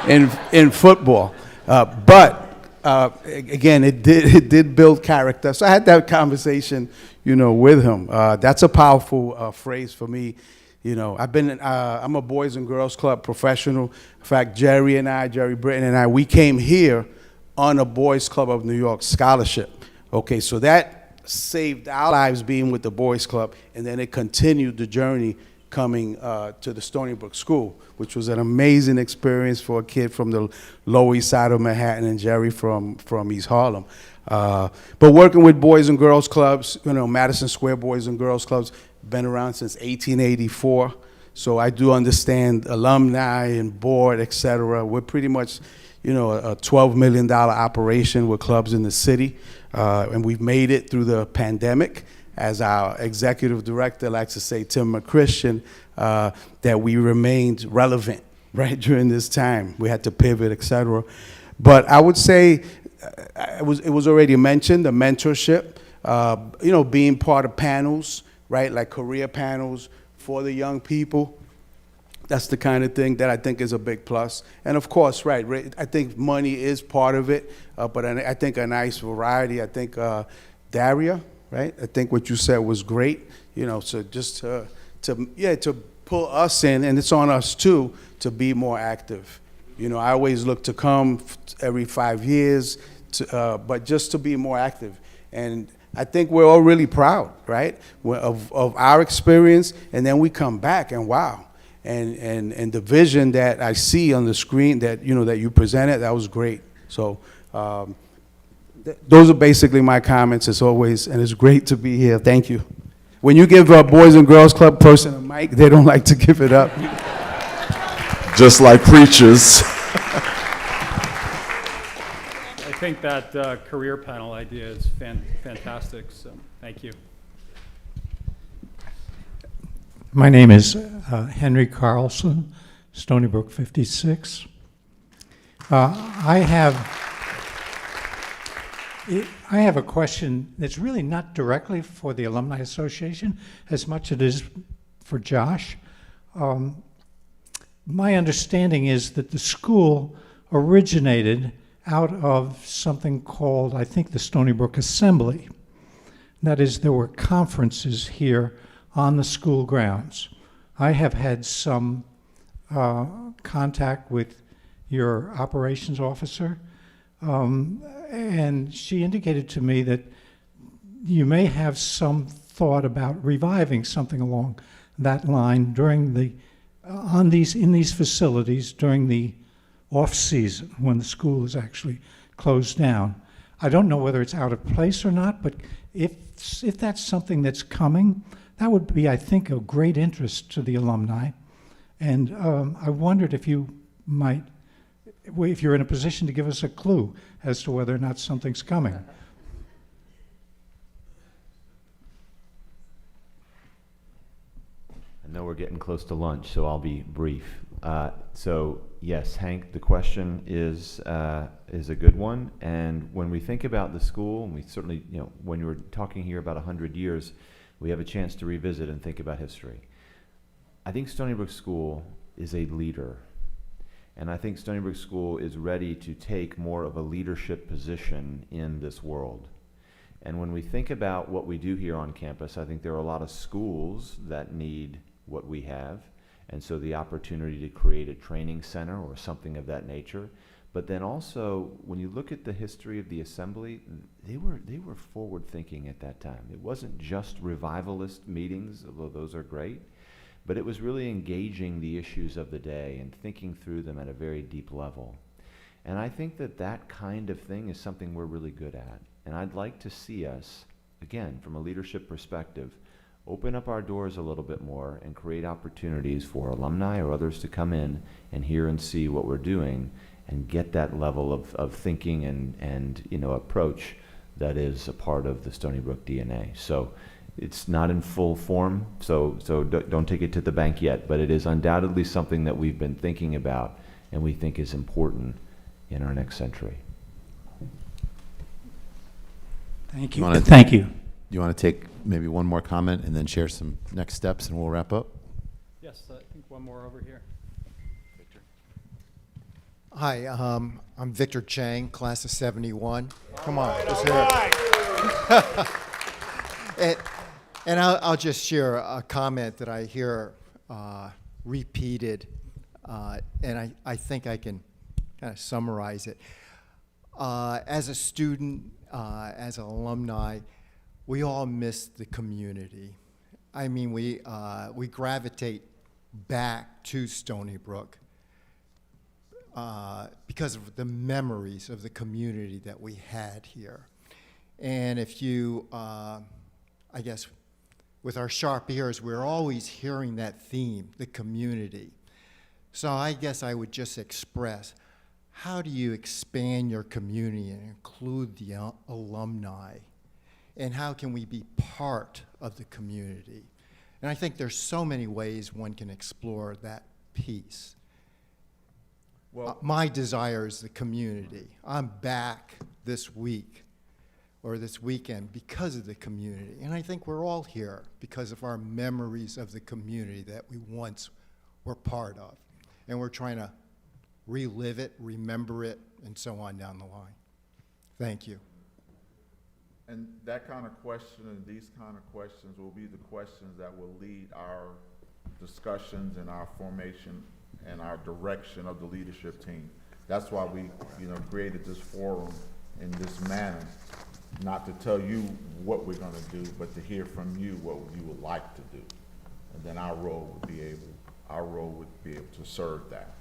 in football. But again, it did build character. So I had that conversation, with him. That's a powerful phrase for me. I'm a Boys and Girls Club professional. In fact, Jerry Britton and I, we came here on a Boys Club of New York scholarship. Okay, so that saved our lives being with the Boys Club, and then it continued the journey coming to the Stony Brook School, which was an amazing experience for a kid from the Lower East Side of Manhattan and Jerry from East Harlem. But working with Boys and Girls Clubs, Madison Square Boys and Girls Clubs, been around since 1884, so I do understand alumni and board, et cetera. We're pretty much, a $12 million operation with clubs in the city. And we've made it through the pandemic. As our executive director likes to say, Tim McChristian, that we remained relevant, right, during this time. We had to pivot, et cetera. But I would say, it was already mentioned, the mentorship, being part of panels, right, like career panels for the young people. That's the kind of thing that I think is a big plus. And of course, right, I think money is part of it, but I think a nice variety. I think Daria, right? I think what you said was great. So just to pull us in, and it's on us too, to be more active. I always look to come every 5 years, but just to be more active. And I think we're all really proud, right, of our experience, and then we come back and wow. And the vision that I see on the screen that that you presented, that was great. So those are basically my comments as always, and it's great to be here. Thank you. When you give a Boys and Girls Club person a mic, they don't like to give it up. Just like preachers. I think that career panel idea is fantastic. So thank you. My name is Henry Carlson, Stony Brook 56. I have I have a question that's really not directly for the Alumni Association as much as it is for Josh. My understanding is that the school originated out of something called, I think, the Stony Brook Assembly. That is, there were conferences here on the school grounds. I have had some contact with your operations officer, and she indicated to me that you may have some thought about reviving something along that line during the in these facilities during the off season when the school is actually closed down. I don't know whether it's out of place or not, but if that's something that's coming, that would be, I think, of great interest to the alumni. And I wondered if you might, if you're in a position to give us a clue as to whether or not something's coming. I know we're getting close to lunch, so I'll be brief. So yes, Hank, the question is a good one. And when we think about the school, and we certainly, when you're talking here about 100 years, we have a chance to revisit and think about history. I think Stony Brook School is a leader. And I think Stony Brook School is ready to take more of a leadership position in this world. And when we think about what we do here on campus, I think there are a lot of schools that need what we have. And so the opportunity to create a training center or something of that nature. But then also, when you look at the history of the assembly, they were forward thinking at that time. It wasn't just revivalist meetings, although those are great, but it was really engaging the issues of the day and thinking through them at a very deep level. And I think that that kind of thing is something we're really good at. And I'd like to see us, again, from a leadership perspective, open up our doors a little bit more and create opportunities for alumni or others to come in and hear and see what we're doing and get that level of thinking and approach that is a part of the Stony Brook DNA. So it's not in full form, so don't take it to the bank yet, but it is undoubtedly something that we've been thinking about and we think is important in our next century. Thank you. Thank you. You want to take maybe one more comment and then share some next steps and we'll wrap up? Yes, I think one more over here. Victor. Hi, I'm Victor Chang, class of 71. Come on, let's hear it. And I'll just share a comment that I hear repeated, and I think I can kind of summarize it. As a student, as an alumni, we all miss the community. I mean, we gravitate back to Stony Brook because of the memories of the community that we had here. And if you, I guess, with our sharp ears, we're always hearing that theme, the community. So I guess I would just express, how do you expand your community and include the alumni? And how can we be part of the community? And I think there's so many ways one can explore that piece. Well, my desire is the community. I'm back this week or this weekend because of the community. And I think we're all here because of our memories of the community that we once were part of. And we're trying to relive it, remember it, and so on down the line. Thank you. And that kind of question and these kind of questions will be the questions that will lead our discussions and our formation and our direction of the leadership team. That's why we, created this forum in this manner, not to tell you what we're going to do, but to hear from you what you would like to do. And then our role would be able to serve that.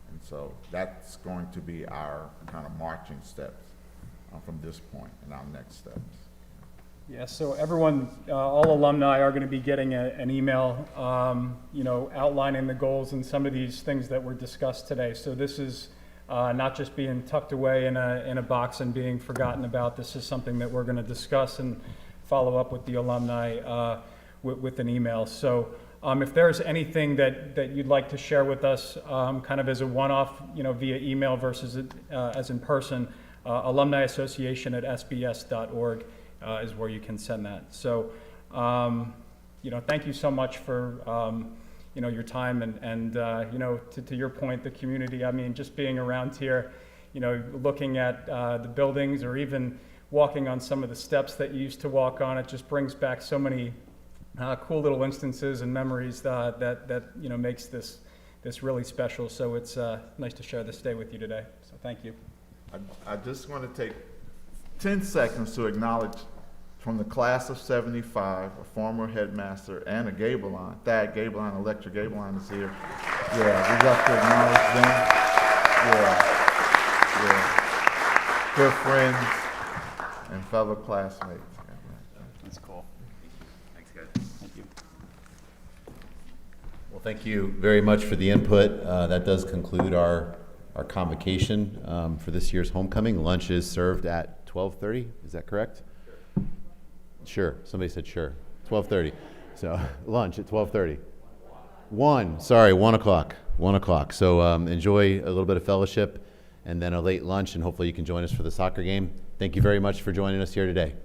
And so that's going to be our kind of marching steps from this point and our next steps. Yeah, so everyone, all alumni are going to be getting an email, outlining the goals and some of these things that were discussed today. So this is not just being tucked away in a box and being forgotten about. This is something that we're going to discuss and follow up with the alumni with an email. So if there's anything that you'd like to share with us, kind of as a one-off, via email versus as in person, Alumni Association at sbs.org is where you can send that. So, thank you so much for, your time and to your point, the community. I mean, just being around here, looking at the buildings or even walking on some of the steps that you used to walk on, it just brings back so many cool little instances and memories that makes this really special. So it's nice to share this day with you today. So thank you. I just want to take 10 seconds to acknowledge from the class of 75, a former headmaster and a Gabeline, Thad Gabeline, Electra Gabeline is here. Yeah, we'd love to acknowledge them. Yeah. Good friends and fellow classmates. That's cool. Thanks, guys. Thank you. Well, thank you very much for the input. That does conclude our convocation for this year's homecoming. Lunch is served at 12:30. Is that correct? Sure. Somebody said sure. 12:30. So lunch at 12:30. 1 o'clock. 1 o'clock. So enjoy a little bit of fellowship and then a late lunch, and hopefully you can join us for the soccer game. Thank you very much for joining us here today.